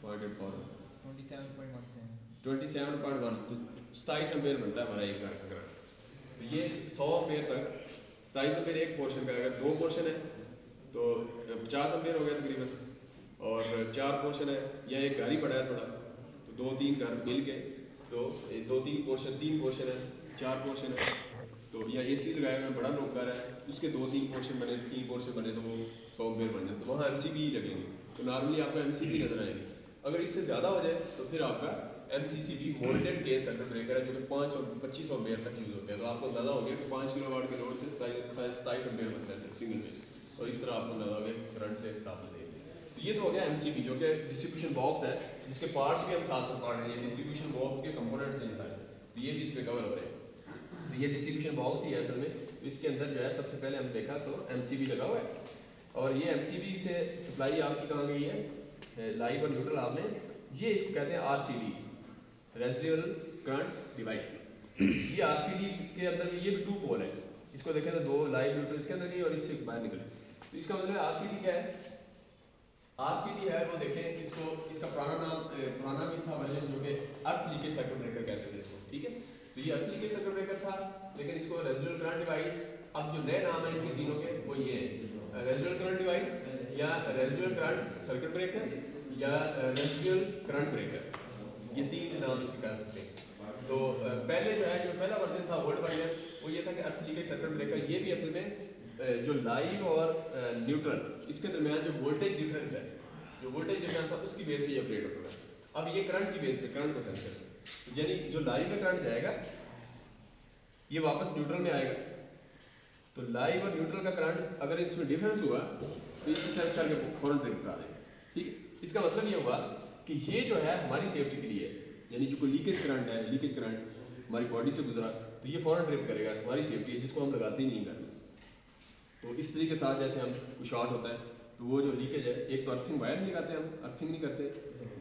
power 27.1, तो 27 एम्पेयर बनता है हमारा एक घर का करंट। तो ये 100 एम्पेयर तक 27 एम्पेयर एक पोर्शन का, अगर 2 पोर्शन है तो 50 एम्पेयर हो गया तकरीबन, और 4 पोर्शन है या एक घर ही बड़ा है थोड़ा, तो 2-3 घर मिल के तो 2-3 पोर्शन, 3 पोर्शन है, 4 पोर्शन है, तो या AC लगाया हुआ बड़ा लोग घर है उसके 2-3 पोर्शन बने, 3 पोर्शन बने तो वो 100 एम्पेयर बन जाए, तो वहाँ MCB ही लगेंगे। तो नॉर्मली आपको MCB नजर आएगी। अगर इससे ज़्यादा हो जाए तो फिर आपका MCCB molted case circuit breaker है जो कि 500-2500 एम्पेयर तक यूज़ होते हैं। तो आपको अंदाजा हो गया कि 5 किलोवाट के लोड से 27 एम्पेयर बनता है सिर्फ सिंगल फेज, और इस तरह आपको अंदाजा हो गया करंट से हिसाब से देंगे। तो ये तो हो गया MCB जो कि डिस्ट्रीब्यूशन बॉक्स है, जिसके पार्ट्स भी हम साथ साथ पढ़ रहे हैं। डिस्ट्रीब्यूशन बॉक्स के कंपोनेंट्स हैं ये सारे, तो ये भी इसमें कवर हो रहे हैं। तो ये डिस्ट्रीब्यूशन बॉक्स ही है असल में। तो इसके अंदर जो है सबसे पहले हम देखा तो MCB लगा हुआ है, और ये MCB से सप्लाई आपकी कहाँ गई है, लाइव और न्यूट्रल आपने, ये इसको कहते हैं RCD, रेजिडुअल करंट डिवाइस। ये RCD के अंदर ये भी 2 पोल है, इसको देखें तो 2 लाइव न्यूट्रल इसके अंदर नहीं और इससे बाहर निकले। तो इसका मतलब RCD क्या है? RCD है वो देखें इसको, इसका पुराना भी था वर्जन जो कि अर्थ लीकेज सर्किट ब्रेकर कहते थे इसको। ठीक है, तो ये अर्थ लीकेज सर्किट ब्रेकर था, लेकिन इसको रेजिडुअल करंट डिवाइस, अब जो नए नाम है इनके तीनों के वो ये है, रेजिडुअल करंट डिवाइस या रेजिडुअल करंट सर्किट ब्रेकर या रेजिडुअल करंट ब्रेकर, ये 3 नाम इसके कह सकते हैं। तो पहले जो है, जो पहला वर्जन था ओल्ड वर्जन, वो ये था कि अर्थ लीकेज सर्किट ब्रेकर। ये भी असल में जो लाइव और न्यूट्रल इसके दरमियान जो वोल्टेज डिफरेंस है, जो वोल्टेज डिफरेंस था उसकी बेस पे ये ऑपरेट होता है। अब ये करंट की बेस पे करंट को सेंस करता है, तो यानी जो लाइव में करंट जाएगा ये वापस न्यूट्रल में आएगा। तो लाइव और न्यूट्रल का करंट अगर इसमें डिफरेंस हुआ तो इसको सेंस करके फौरन ट्रिप करा देगा। ठीक है, इसका मतलब ये हुआ कि ये जो है हमारी सेफ्टी के लिए है, यानी जो कोई लीकेज करंट है, लीकेज करंट हमारी बॉडी से गुजरा तो ये फौरन ट्रिप करेगा, हमारी सेफ्टी है, जिसको हम लगाते ही नहीं घर में। तो इस तरीके के साथ जैसे हम कुछ शॉर्ट होता है तो वो जो लीकेज है, एक तो अर्थिंग वायर नहीं लगाते हम, अर्थिंग नहीं करते,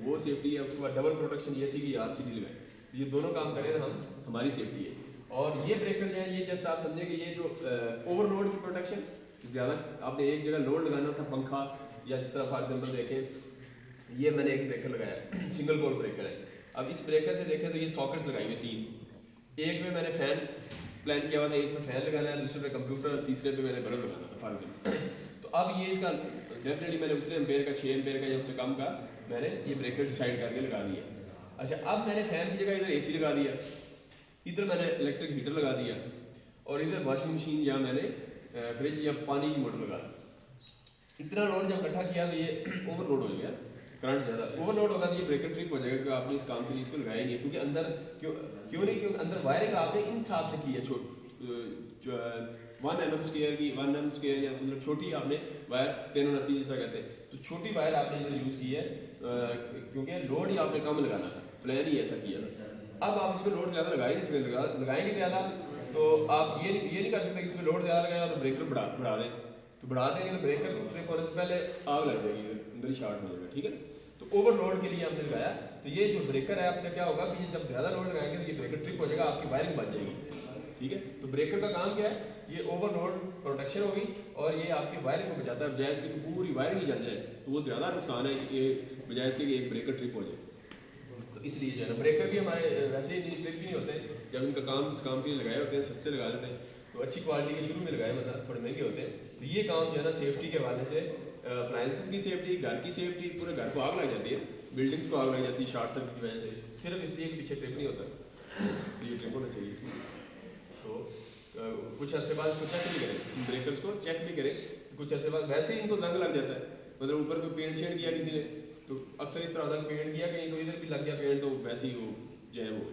वो सेफ्टी है। उसके बाद डबल प्रोटेक्शन ये थी कि RCD लगाए, तो ये दोनों काम करें हम, हमारी सेफ्टी है। और ये ब्रेकर जो है, ये जस्ट आप समझें कि ये जो ओवरलोड की प्रोटेक्शन, ज़्यादा आपने एक जगह लोड लगाना था पंखा या जिस तरह फॉर एग्जाम्पल देखें ये मैंने एक ब्रेकर लगाया सिंगल पोल ब्रेकर है। अब इस ब्रेकर से देखें तो ये सॉकेट्स लगाई हुई 3, एक में मैंने फ़ैन प्लान किया हुआ था, इसमें फ़ैन लगाना है, दूसरे पे कंप्यूटर, तीसरे पे मैंने बल्ब लगाना था फॉर एग्जाम्पल। तो अब ये इसका डेफिनेटली मैंने उतने एम्पेयर का 6 एम्पेयर का या उससे कम का मैंने ये ब्रेकर डिसाइड करके लगा दिया। अच्छा अब मैंने फ़ैन की जगह इधर AC लगा दिया, इधर मैंने इलेक्ट्रिक हीटर लगा दिया और इधर वॉशिंग मशीन या मैंने फ्रिज या पानी की मोटर लगा दी। इतना लोड जब इकट्ठा किया तो ये ओवरलोड हो गया, करंट ज़्यादा ओवरलोड होगा तो ये ब्रेकर ट्रिप हो जाएगा क्योंकि आपने इस काम के लिए इसको लगाया ही नहीं, क्योंकि अंदर क्यों नहीं, क्योंकि अंदर वायरिंग आपने इन हिसाब से की है 1 mm स्क्वायर की 1 mm स्क्वायर या मतलब छोटी आपने वायर 329 जैसा कहते हैं, तो छोटी वायर आपने इधर यूज़ की है क्योंकि लोड ही आपने कम लगाना था, प्लान ही ऐसा किया था। अब आप इसमें लोड ज़्यादा लगा ही नहीं सकते, लगाएंगे ज़्यादा तो आप ये नहीं कर सकते कि इसमें लोड ज़्यादा लगाया और ब्रेकर बढ़ा दें, तो बढ़ा देंगे तो ब्रेकर ट्रिप होने से पहले आग लग जाएगी, अंदर ही शॉर्ट हो जाएगा, ठीक है। तो ओवरलोड के लिए हमने लगाया, तो ये जो ब्रेकर है आपका क्या होगा कि जब ज़्यादा लोड लगाएंगे तो ये ब्रेकर ट्रिप हो जाएगा, आपकी वायरिंग बच जाएगी, ठीक है। तो ब्रेकर का काम क्या है, ये ओवरलोड प्रोटेक्शन होगी और ये आपकी वायरिंग को बचाता है, बजाय इसकी पूरी वायरिंग ही जल जाए तो वो ज़्यादा नुकसान है कि बजाय इसके कि एक ब्रेकर ट्रिप हो जाए। तो इसलिए जो है ना ब्रेकर भी हमारे वैसे ही ट्रिप भी नहीं होते, जब इनका काम जिस काम के लिए लगाए होते हैं सस्ते लगा देते हैं, तो अच्छी क्वालिटी के शुरू में लगाए मतलब थोड़े महंगे होते हैं। तो ये काम जो है ना सेफ्टी के हवाले से, अप्लायंसेस की सेफ्टी, घर की सेफ्टी, पूरे घर को आग लग जाती है, बिल्डिंग्स को आग लग जाती है शॉर्ट सर्किट की वजह से, सिर्फ इसलिए कि पीछे ट्रिप नहीं होता, तो ये ट्रिप होना चाहिए। तो कुछ अर्से बाद इसको चेक भी करें, ब्रेकर्स को चेक भी करें, कुछ अर्से बाद वैसे ही इनको जंग लग जाता है, मतलब ऊपर कोई पेंट शेड किया किसी ने तो अक्सर इस तरह होता है पेंट किया कहीं तो इधर भी लग गया पेंट, तो वैसे ही वो जो है वो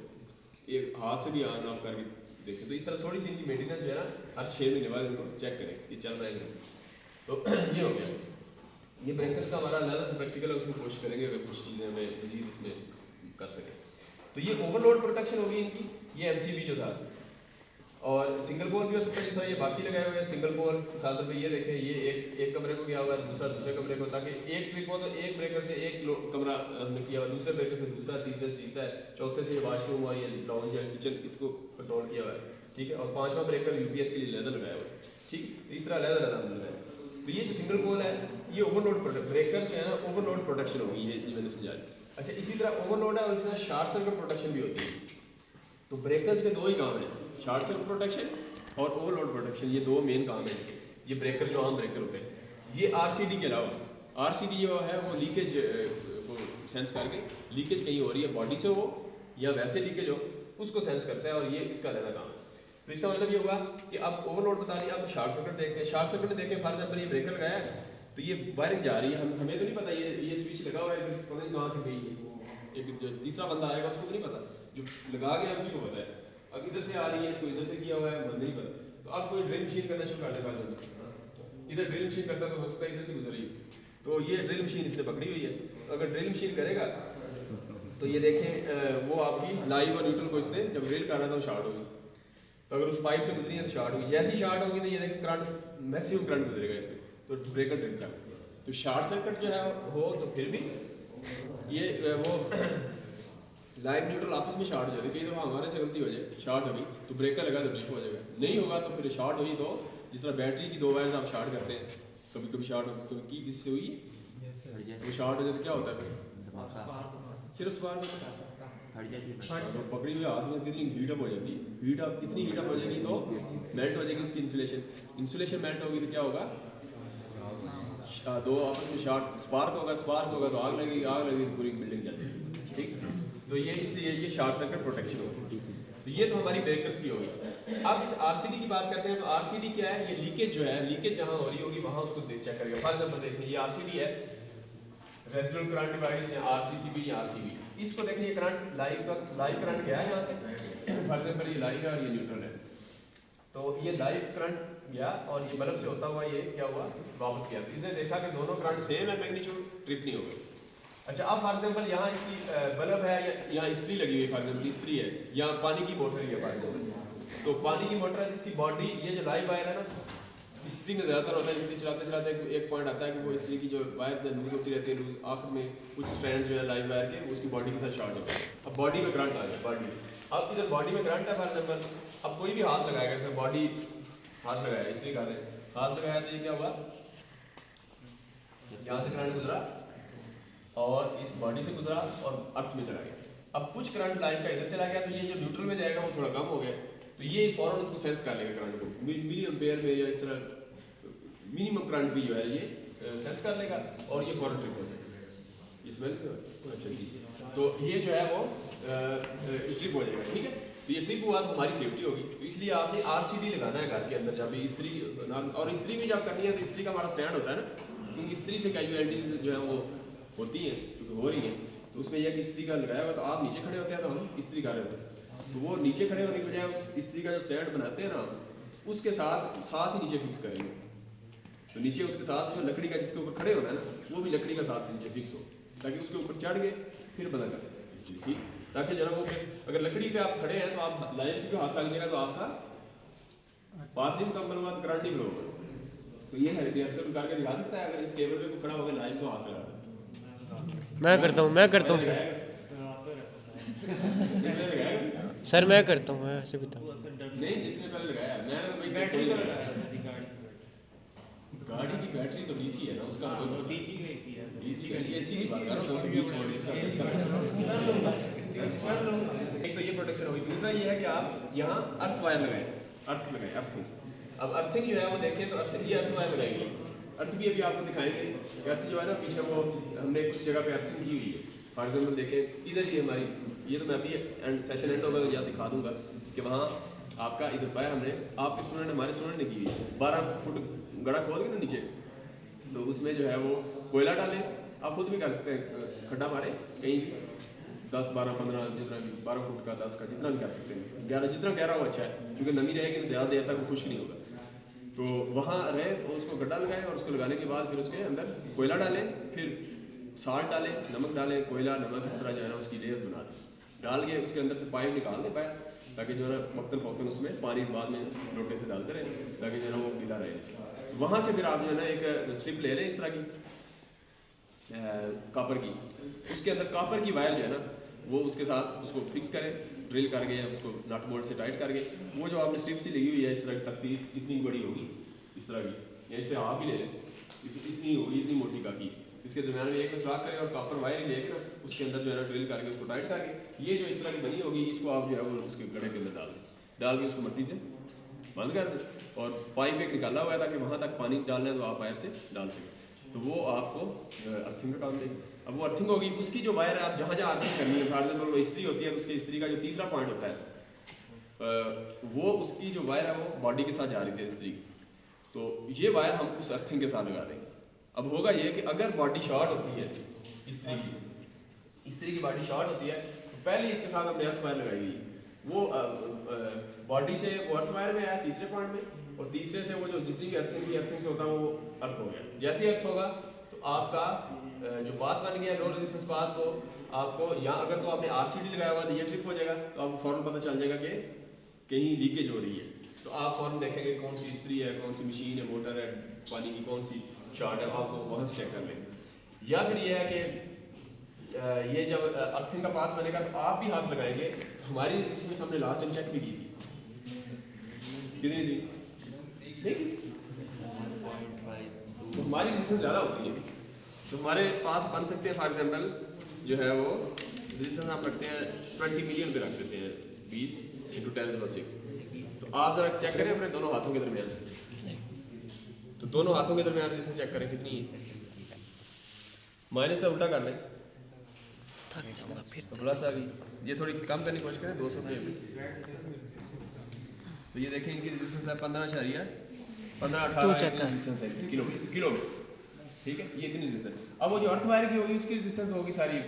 एक हाथ से भी ऑन ऑफ करके देखें। तो इस तरह थोड़ी सी इनकी मेंटेनेंस जो है ना हर 6 महीने बाद इनको चेक करें ये चल रहा है नहीं। तो ये हो गया, ये ब्रेकर्स का हमारा अलग से प्रैक्टिकल है, उसमें कोशिश करेंगे अगर कुछ चीज़ें हमें मजीद इसमें कर सकें। तो ये ओवरलोड प्रोटेक्शन होगी इनकी, ये MCB जो था, और सिंगल पोल भी हो सकता है जिस तरह ये बाकी लगाए हुए हैं सिंगल पोल, साथ में ये देखें ये एक कमरे को गया हुआ है, दूसरा दूसरे कमरे को, ताकि एक ट्रिप हो तो एक ब्रेकर से एक कमरा हमने किया हुआ, दूसरे ब्रेकर से दूसरा, तीसरा है, चौथे से ये वाशरूम और ये लाउंज या किचन, इसको कंट्रोल किया हुआ है, ठीक है। और 5वां ब्रेकर UPS के लिए लेदर लगाया हुआ है, ठीक, इस तरह लेदर हमने लगाया। तो ये जो सिंगल पोल है ये ओवरलोड ब्रेकर जो है ना ओवरलोड प्रोटेक्शन होगी, ये मैंने समझाया। अच्छा इसी तरह ओवरलोड है और इसी तरह शॉर्ट सर्किट प्रोटेक्शन भी होती है। तो ब्रेकर्स के 2 ही काम हैं, शॉर्ट सर्किट प्रोटेक्शन और ओवरलोड प्रोटेक्शन, ये 2 मेन काम हैं इनके। ये ब्रेकर जो आम ब्रेकर होते हैं, ये RCD के अलावा RCD जो है वो लीकेज को सेंस करके, लीकेज कहीं हो रही है बॉडी से हो या वैसे लीकेज हो उसको सेंस करता है, और ये इसका अलग काम है। तो इसका मतलब ये हुआ कि अब ओवरलोड बता दिया, अब शॉर्ट सर्किट देखते हैं। शॉर्ट सर्किट में देखें फॉर एग्जाम्पल ये ब्रेकर लगाया तो ये वायरिंग जा रही है, हमें तो नहीं पता ये स्विच लगा हुआ है, पता नहीं कहाँ से गई है, एक जो तीसरा बंदा आएगा उसको तो नहीं पता, जो लगा गया उसी को पता है। अब इधर से आ रही है, इसको इधर से किया हुआ है, मुझे नहीं पता। तो अब कोई ड्रिल मशीन करना शुरू कर देगा, इधर ड्रिल मशीन करता तो हो सकता है इधर से गुजरी, तो ये ड्रिल मशीन इसने पकड़ी हुई है। अगर ड्रिल मशीन करेगा तो ये देखें वो आपकी लाइव और न्यूट्रल को इसने जब ड्रिल कर रहा था वो शॉर्ट होगी, तो अगर उस पाइप से गुजरी है तो शॉर्ट होगी, जैसी शॉर्ट होगी तो ये देखें करंट मैक्सिमम करंट गुजरेगा इस पर, तो ब्रेकर ट्रिप कर। तो शॉर्ट सर्किट जो है हो तो फिर भी ये वो लाइव न्यूट्रल आपस में शॉर्ट हो जाएगी, कई दफ़ा हमारे से गलती हो जाए, शॉर्ट होगी तो ब्रेकर लगा तो ट्रिप हो जाएगा, नहीं होगा तो फिर शॉर्ट हुई तो जिस तरह बैटरी की 2 वायर्स आप शॉर्ट करते हैं, कभी कभी शॉर्ट हो, कभी की किससे हुई वो शॉर्ट हो जाए तो क्या होता है सिर्फ स्पार्क तो पकड़ी हुई हाथ में कितनी हीट अप हो जाती है, हीट अप इतनी हीट अप हो जाएगी तो मेल्ट हो जाएगी उसकी इंसुलेशन मेल्ट होगी तो क्या होगा, 2 आपस में शॉर्ट स्पार्क होगा तो आग लगेगी तो पूरी बिल्डिंग जल जाएगी, ठीक। तो ये इसलिए ये शॉर्ट सर्किट प्रोटेक्शन होगी। तो ये तो हमारी ब्रेकर्स की होगी। अब इस RCD की बात करते हैं, तो RCD क्या है, ये लीकेज जो है, लीकेज जहाँ हो रही होगी वहाँ उसको चेक करेगा। फॉर एग्जाम्पल देखिए ये RCD है, रेजिडुअल करंट डिवाइस या RCCB या RCB, इसको देखिए ये करंट लाइव करंट गया है यहाँ से, फॉर एग्जाम्पल ये लाइव है और ये न्यूट्रल है, तो ये लाइव करंट गया और ये बल्ब से होता हुआ ये क्या हुआ वापस गया, तो इसने देखा कि दोनों करंट सेम है मैग्नीट्यूड, ट्रिप नहीं होगा। अच्छा अब फॉर एग्जाम्पल यहाँ इसकी बल्ब है या यहाँ इस्त्री लगी हुई है, फॉर एग्जाम्पल इस्त्री है, यहाँ पानी की मोटर है फॉर एग्जाम्पल, तो पानी की मोटर है जिसकी बॉडी ये जो लाइव वायर है ना, इस्त्री में ज़्यादातर होता है, इस्त्री चलाते एक पॉइंट आता है कि वो इस्त्री की जो वायर से लूज होती रहती है, लूज आखिर में कुछ स्ट्रैंड जो है लाइव वायर के उसकी बॉडी के साथ शॉर्ट होता है। अब बॉडी में करंट आ गया, बॉडी अब इधर बॉडी में करंट है फॉर एग्जाम्पल, अब कोई भी हाथ लगाएगा, जैसे बॉडी हाथ लगाया, इस्त्री कर रहे हैं, हाथ लगाया तो ये क्या हुआ यहाँ से करंट गुजरा और इस बॉडी से गुजरा और अर्थ में चला गया। अब कुछ करंट लाइन का इधर चला गया तो ये जो न्यूट्रल में जाएगा वो थोड़ा कम हो गया, तो ये फौरन उसको सेंस कर लेगा करंट को, मिली एम्पेयर में या इस तरह मिनिमम करंट भी जो है ये सेंस कर लेगा और ये फौरन ट्रिप हो जाएगा। ये स्मेल अच्छा जी, तो ये जो है वो ट्रिप हो जाएगा। ठीक है, तो ये ट्रिप हुआ तो हमारी सेफ्टी होगी, तो इसलिए आपने RCD लगाना है घर के अंदर जब इस्त्री, और इस्त्री भी जब करनी है तो इस्त्री का हमारा स्टैंड होता है ना, क्योंकि इस्त्री से कैजुअलिटीज जो है वो होती हैं, क्योंकि हो रही हैं, तो उसमें यह कि इस्त्री का लगाया हुआ, तो आप नीचे खड़े होते हैं तो हम इस्त्री कर रहे होते हैं, तो वो नीचे खड़े होने की बजाय उस इस्त्री का जो स्टैंड बनाते हैं ना उसके साथ ही नीचे फिक्स करेंगे, तो नीचे उसके साथ जो लकड़ी का जिसके ऊपर खड़े होना है ना वो भी लकड़ी का साथ नीचे फिक्स हो, ताकि उसके ऊपर चढ़ गए फिर बंद कर दें इस्त्री। ठीक, ताकि जरा वो अगर लकड़ी पे आप खड़े हैं तो आप लाइन पे हाथ लग जाएगा तो आपका पास नहीं मुकम्मल हुआ तो करंट नहीं फ्लो होगा। तो ये है रिहर्सल करके दिखा सकता है, अगर इस टेबल पे खड़ा होकर लाइन को हाथ लगा मैं करता हूँ सर मैं करता हूँ, मैं ऐसे भी था नहीं जिसने पहले लगाया मैंने तो भाई बैटरी का लगाया, गाड़ी की बैटरी तो डीसी है ना, उसका डीसी का एसी की बात करो 220 वोल्ट इसका। एक तो ये प्रोटेक्शन होगी, दूसरा ये है कि आप यहाँ अर्थ वायर लगाएं, अर्थिंग। अब अर्थिंग जो है वो देखें तो अर्थिंग ये अर्थ वायर लगाएंगे, अर्थ भी अभी आपको दिखाएंगे। अर्थ जो है ना पीछे वो हमने कुछ जगह पे अर्थिंग की हुई है, फॉर एग्जाम्पल देखें इधर ही हमारी, ये तो मैं अभी सेशन एंड होगा तो यहाँ दिखा दूंगा कि वहाँ आपका इधर पाया हमने, आपके स्टूडेंट हमारे स्टूडेंट ने की हुई 12 फुट गड़ा खोद के ना नीचे, तो उसमें जो है वो कोयला डालें, आप खुद भी कर सकते हैं, खड्डा मारे कहीं भी 10, 12, 15 जितना भी 12 फुट का 10 का जितना भी कर सकते हैं, 11 जितना गहरा हो अच्छा है, क्योंकि नमी रहेगी तो ज़्यादा देर तक वो खुश्क नहीं होगा। तो वहाँ रहे और उसको गड्ढा लगाएं और उसको लगाने के बाद फिर उसके अंदर कोयला डालें, फिर साल्ट डालें, नमक डालें, कोयला नमक इस तरह जो है ना उसकी लेयर्स बना दें, डाल के उसके अंदर से पाइप निकाल दें पाइप, ताकि जो है ना वक्तन फ़ौक्तन उसमें पानी बाद में लोटे से डालते रहें ताकि जो है ना वो गीला रहे। तो वहाँ से फिर आप जो है ना एक स्ट्रिप ले लें इस तरह की कापर की, उसके अंदर कापर की वायर जो है ना वो उसके साथ उसको फिक्स करें ड्रिल करके या उसको नट बोल्ट से टाइट करके, वो जो आपने स्ट्रिप सी लगी हुई है इस तरह की तख्ती इतनी बड़ी होगी इस तरह की, या इससे आप ही ले लें इतनी होगी, इतनी मोटी काफ़ी, इसके दरम्यान में एक सुराख करें और कॉपर वायर लेकर उसके अंदर जो है ना ड्रिल करके उसको टाइट करके, ये जो इस तरह की बनी होगी इसको आप जो है वो उसके गड्ढे के अंदर डाल के उसको मिट्टी से बंद कर दें, और पाइप एक निकाला हुआ है ताकि वहाँ तक पानी डालना है तो आप वायर से डाल सकें, तो वो आपको अर्थिंग का काम देगी। अब वो अर्थिंग होगी, उसकी जो वायर है आप जहाँ जहाँ अर्थिंग करनी है, फॉर एग्जाम्पल वो इस्त्री होती है तो उसके इस्त्री का जो तीसरा पॉइंट होता है वो उसकी जो वायर है वो बॉडी के साथ जा रही थी इस्त्री की, तो ये वायर हम उस अर्थिंग के साथ लगा देंगे। अब होगा ये कि अगर बॉडी शॉर्ट होती है इस्त्री की बॉडी शॉर्ट होती है तो पहले इसके साथ हमने अर्थ वायर लगाई हुई, वो बॉडी से वो अर्थ वायर में आया तीसरे पॉइंट में, और तीसरे से वो जो जितनी भी अर्थिंग से होता है वो अर्थ हो गया। जैसे ही अर्थ होगा तो आपका जो पाथ बन गया लो रेजिस्टेंस पाथ, तो आपको यहाँ अगर तो आपने RCD लगाया हुआ तो ये ट्रिप हो जाएगा, तो आपको फौरन पता चल जाएगा कि कहीं लीकेज हो रही है, तो आप फौरन देखेंगे कौन सी इस्त्री है, कौन सी मशीन है, मोटर है, पानी की कौन सी शॉर्ट है, आपको वहाँ से चेक कर लेंगे। या फिर ये है कि ये जब अर्थिंग का पाथ बनेगा तो आप भी हाथ लगाएंगे, हमारी रेजिस्टेंस हमने लास्ट टाइम चेक भी की थी, कितनी थी देखिए, तो हमारी रेजिस्टेंस ज़्यादा होती है, तो हमारे पास बन सकते हैं फॉर एग्जांपल जो है वो रेजिस्टेंस हम रखते हैं 20 मिलियन पे रख देते हैं 20 × 10⁻⁶, तो आप ज़रा चेक करें अपने दोनों हाथों के दरमियान, तो दोनों हाथों के दरमियान रेजिस्टेंस चेक करें कितनी है, माइनस से उल्टा कर लें थोड़ा सा भी, ये थोड़ी कम करने की कोशिश करें 200 पे, तो ये देखें इनकी रेजिस्टेंस है 15-18 रेजिस्टेंस है किलो में, ठीक है, ये इतनी रेजिस्टेंस। अब वो जो अर्थ वायर की होगी उसकी रेजिस्टेंस होगी सारी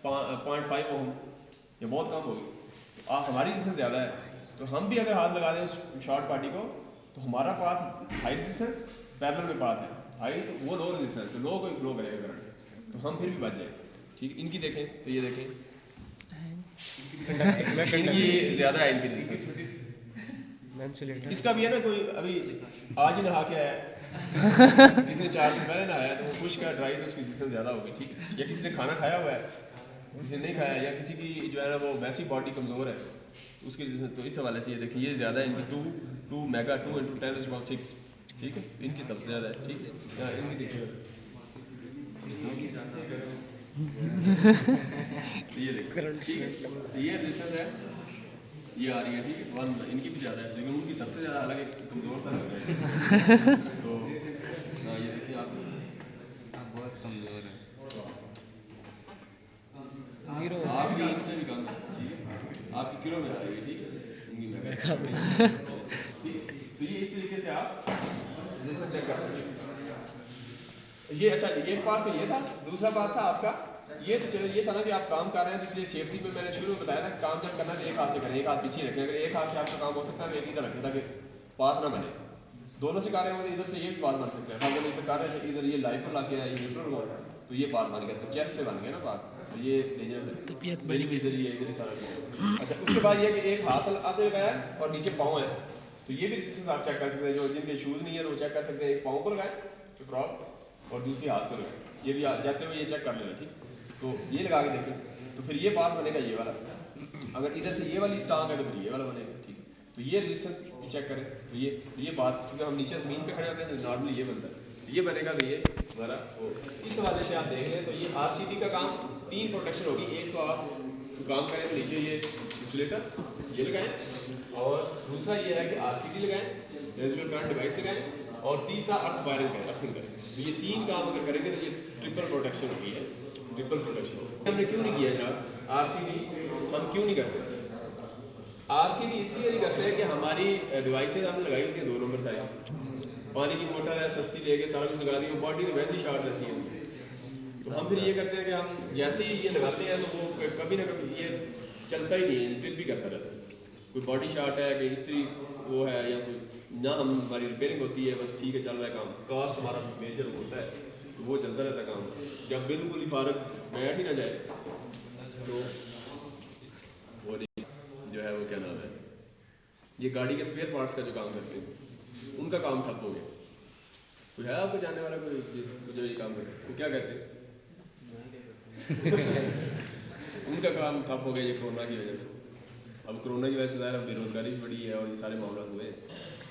0.5 ओम, ये बहुत कम होगी, तो हमारी रेजिस्टेंस ज़्यादा है, तो हम भी अगर हाथ लगा दें शॉर्ट पार्टी को तो हमारा पाथ हाई रेजिस्टेंस पैरेलल में पाथ है हाई, तो वो लो रेजिस्टेंस, तो लो को ही फ्लो करेगा करंट, तो हम फिर भी बच जाए। ठीक, इनकी देखें तो ये देखें इनकी ज़्यादा है इनकी रेजिस्टेंस, इसका भी है ना, कोई अभी आज ही नहा के आया किसी ने 4 दिन पहले नहाया तो वो खुश्क है ड्राई, तो उसकी रेजिस्टेंस ज़्यादा होगी, ठीक है, या किसी ने खाना खाया हुआ है किसी ने नहीं खाया, या किसी की जो है ना वो वैसी बॉडी कमज़ोर है उसकी रेजिस्टेंस, तो इस हवाले से ये देखिए ये ज़्यादा है इनकी 2 मेगा 2 × 10⁻⁶, ठीक है, इनकी सबसे ज़्यादा है, ठीक है, इनकी देखिए ये देखो ठीक है, ये रेजिस्टेंस है, ये आ रही है ठीक है, 1 इनकी भी ज़्यादा है लेकिन उनकी सबसे ज़्यादा हालांकि कमज़ोर सा लग रहा है। तो हाँ ये देखिए आप बहुत कमज़ोर है। आपकी इनसे भी कम है ठीक है, आपकी किलो में आ रही है ठीक है, उनकी में ठीक है। तो ये इस तरीके से आप रेजिस्टेंस चेक कर सकते हैं। ये अच्छा ये पार्ट तो ये था। दूसरा पार्ट था आपका ये, तो चलो ये था ना कि आप काम कर रहे हैं, तो इसलिए सेफ्टी पे मैंने शुरू में बताया था कि काम जब करना है तो एक हाथ से करें, एक हाथ पीछे रखें। अगर एक हाथ से आपका काम हो सकता है तो एक इधर रखें ताकि पाथ ना बने। दोनों से कार्य होंगे इधर से ये भी पाथ बन सकता है। हम जब इधर कार्य थे इधर ये लाइफ पर लाके आए न्यूट्रल को, तो ये पाथ बन गया, तो चेस्ट से बन गया ना पाथ, तो ये डेंजरस है। इधर ही सारा चीज़। अच्छा उसके बाद ये कि एक हाथ आपने लगाया और नीचे पाँव है, तो ये भी रेजिस्टेंस आप चेक कर सकते हैं। जो जिनके शूज़ नहीं है वो चेक कर सकते हैं। एक पाँव को लगाएं प्रॉप और दूसरी हाथ को लगाएं, ये भी जाते हुए ये चेक कर लेना ठीक। तो ये लगा के देखें तो फिर ये पाथ बनेगा ये वाला। अगर इधर से ये वाली टांग है तो फिर ये वाला बनेगा ठीक। तो ये रेजिस्टेंस चेक करें तो ये बात, क्योंकि हम नीचे ज़मीन पे खड़े होते हैं तो नॉर्मली ये बनता है, ये बनेगा तो ये हमारा वो। इस हवाले से आप देख लें तो ये RCD का काम 3 प्रोटेक्शन होगी। एक तो आप काम करें तो नीचे ये इंसुलेटर ये लगाएं, और दूसरा ये है कि RCD लगाएं, रेजिडुअल करंट डिवाइस लगाएं, और तीसरा अर्थ वायरिंग करें, अर्थिंग करें। तो ये 3 काम अगर करेंगे तो ये ट्रिपल प्रोटेक्शन होगी है, ट्रिपल प्रोटेक्शन। हमने क्यों नहीं किया जनाब RCD, हम क्यों नहीं करते RCD? इसलिए नहीं करते हैं कि हमारी डिवाइसेज हमने लगाई होती है 2 नंबर साइज, पानी की मोटर है सस्ती लेके सारा कुछ लगा दी, बॉडी तो वैसे ही शॉर्ट रहती है। तो हम फिर ये करते हैं कि हम जैसे ही ये लगाते हैं तो वो कभी ना कभी ये चलता ही नहीं है, ट्रिप भी करता रहता है। कोई बॉडी शॉर्ट है कि इस्त्री वो है या कोई ना, हमारी रिपेयरिंग होती है बस ठीक है चल रहा है काम, कास्ट हमारा मेजर होता है तो वो चलता रहता है काम। जब बिल्कुल ही फारग बैठ ही ना जाए तो वो नहीं जो है वो क्या नाम है, ये गाड़ी के स्पेयर पार्ट्स का जो काम करते हैं उनका काम ठप हो गया। कोई है आपको जानने वाला कोई जो ये काम करे, वो क्या कहते हैं? उनका काम ठप हो गया ये कोरोना की वजह से। अब कोरोना की वजह से ज़्यादा बेरोजगारी भी बढ़ी है और ये सारे मामला हुए।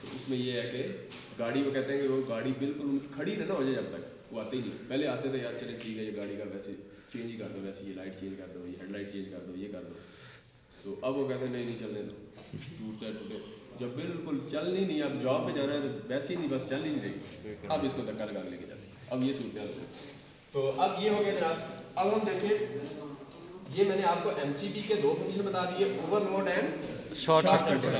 तो उसमें ये है कि गाड़ी, वो कहते हैं कि वो गाड़ी बिल्कुल खड़ी ना हो जाए जब तक, वो आते ही नहीं। पहले आते थे यार चले ठीक है ये गाड़ी का वैसे चेंज ही कर दो, वैसे ये लाइट चेंज कर दो, ये हेडलाइट चेंज कर दो, ये कर दो। तो अब वो कहते हैं नहीं चलने दो, टूटे जब बिल्कुल चल नहीं, अब जॉब पे जाना है तो वैसे ही नहीं, बस चल ही नहीं रही, अब इसको धक्का लगा लेके जाते। अब ये सूरत है। तो अब ये हो गया जनाब। अब हम देखें, ये मैंने आपको MCB के 2 फंक्शन बता दिए, ओवरलोड एंड शॉर्ट सर्किट,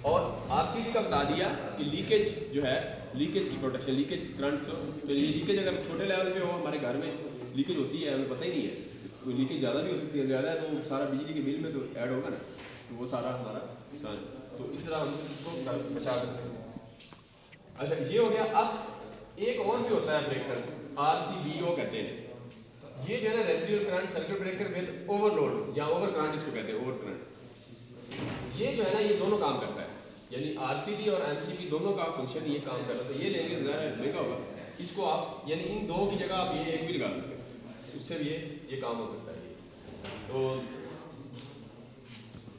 और RCD का बता दिया कि लीकेज जो है, लीकेज की प्रोटेक्शन, लीकेज करंट। तो ये लीकेज अगर छोटे लेवल पे हो, हमारे घर में लीकेज होती है हमें पता ही नहीं है, कोई लीकेज ज़्यादा भी हो सकती है, ज़्यादा है तो सारा बिजली के बिल में तो ऐड होगा ना, तो वो सारा हमारा नुकसान है। तो इस तरह हम इसको बचा सकते हैं। अच्छा ये हो गया। अब एक और भी होता है ब्रेकर, RCBO कहते हैं। ये जो है ना residual current circuit breaker with overload या ओवर करंट इसको कहते हैं, ओवर करंट। ये जो है ना ये दोनों काम करता है, यानी RCD और MCB दोनों का फंक्शन ये काम कर रहा है। तो ये लेंगे ज़्यादा महंगा होगा, इसको आप यानी इन 2 की जगह आप ये एक भी लगा सकते हैं, उससे भी ये काम हो सकता है। तो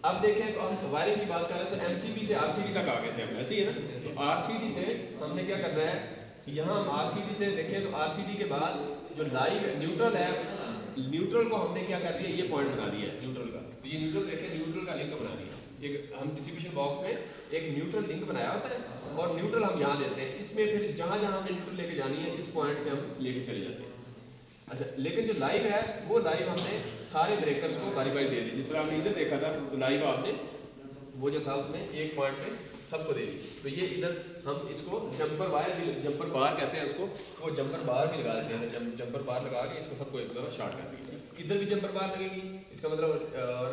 अब देखें, तो हम वायरिंग की बात कर रहे हैं तो MCB से RCD तक आ गए थे हम, ऐसे ही है ना। तो RCD से हमने क्या करना है, यहाँ हम RCD से देखें तो RCD के बाद जो लाइव न्यूट्रल है, न्यूट्रल को हमने क्या कर दिया, ये पॉइंट बना दिया है न्यूट्रल का। तो ये न्यूट्रल देखें, न्यूट्रल का लिंक बना दिया, एक हम डिस्ट्रीब्यूशन बॉक्स में एक न्यूट्रल लिंक बनाया होता है, और न्यूट्रल हम यहाँ देते हैं। इसमें फिर जहाँ जहाँ हमने न्यूट्रल लेके जानी है इस पॉइंट से हम लेके चले जाते हैं। अच्छा लेकिन जो लाइव है वो लाइव हमने सारे ब्रेकर्स को बारी बारी दे दी। जिस तरह आपने इधर देखा था तो लाइव आपने वो जो था उसमें एक पॉइंट पे सबको दे दी। तो ये इधर हम इसको जंपर वायर भी, जंपर बार कहते हैं उसको, तो वो जंपर बार भी लगा देते हैं। जंपर बार लगा के इसको सबको एक तरह शॉर्ट कर देंगे। इधर भी जंपर बार लगेगी, इसका मतलब, और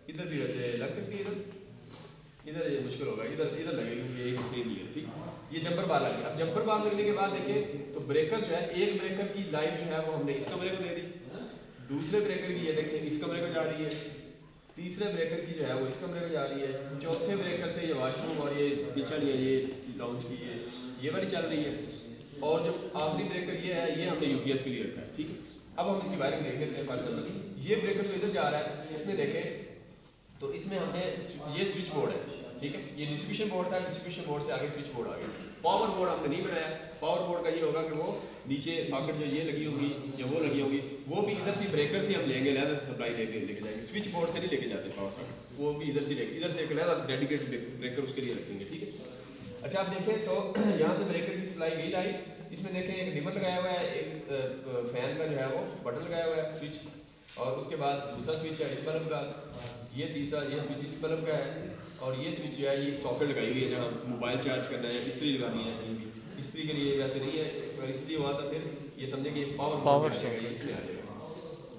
इधर भी वैसे लग सकती है, इधर ये मुश्किल होगा, इधर लगेगी, ये सेम ही है ठीक। ये जंपर बार लगी। अब जंपर बार लगने के बाद देखें तो ब्रेकर जो है, एक ब्रेकर की लाइट जो है वो हमने इस कमरे को दे दी, दूसरे ब्रेकर की ये देखें इस कमरे को जा रही है, तीसरे ब्रेकर की जो है वो इस कमरे को जा रही है, चौथे ब्रेकर से ये वॉशरूम और ये किचन या ये लाउंज की ये वाली चल रही है, और जो आखिरी ब्रेकर ये है ये हमने UPS के लिए रखा है ठीक है। अब हम इसकी वायरिंग देख लेते हैं। फॉर एग्जाम्पल ये ब्रेकर जो इधर जा रहा है इसमें देखें तो इसमें हमने ये स्विच बोर्ड है, ठीक है, ये डिस्ट्रीब्यूशन बोर्ड था, डिस्ट्रीब्यूशन बोर्ड से आगे स्विच बोर्ड आ गया। पावर बोर्ड हमने नहीं बनाया। पावर बोर्ड का ये होगा कि वो नीचे सॉकेट जो ये लगी होगी या वो लगी होगी, वो भी इधर से ब्रेकर से हम लेंगे, लहदा से सप्लाई लेके जाएंगे, स्विच बोर्ड से नहीं लेके जाते पावर सॉकेट, वो भी इधर से लेके, इधर से एक लहदा डेडिकेटेड ब्रेकर उसके लिए रखेंगे, ठीक है। अच्छा आप देखें तो यहाँ से ब्रेकर की सप्लाई गई लाइट, इसमें देखें एक डिमर लगाया हुआ है, एक फैन का जो है वो बटन लगाया हुआ है स्विच, और उसके बाद दूसरा स्विच है इस बल्ब का, ये तीसरा ये स्विच इस बल्ब का है, और ये स्विच जो है ये सॉकेट लगाई हुई है जहाँ मोबाइल चार्ज करना है, इस्त्री लगानी है कहीं भी, इस्त्री के लिए वैसे नहीं है, अगर इस्त्री हुआ तो फिर ये समझे कि पावर से इसमें आ जाएगा,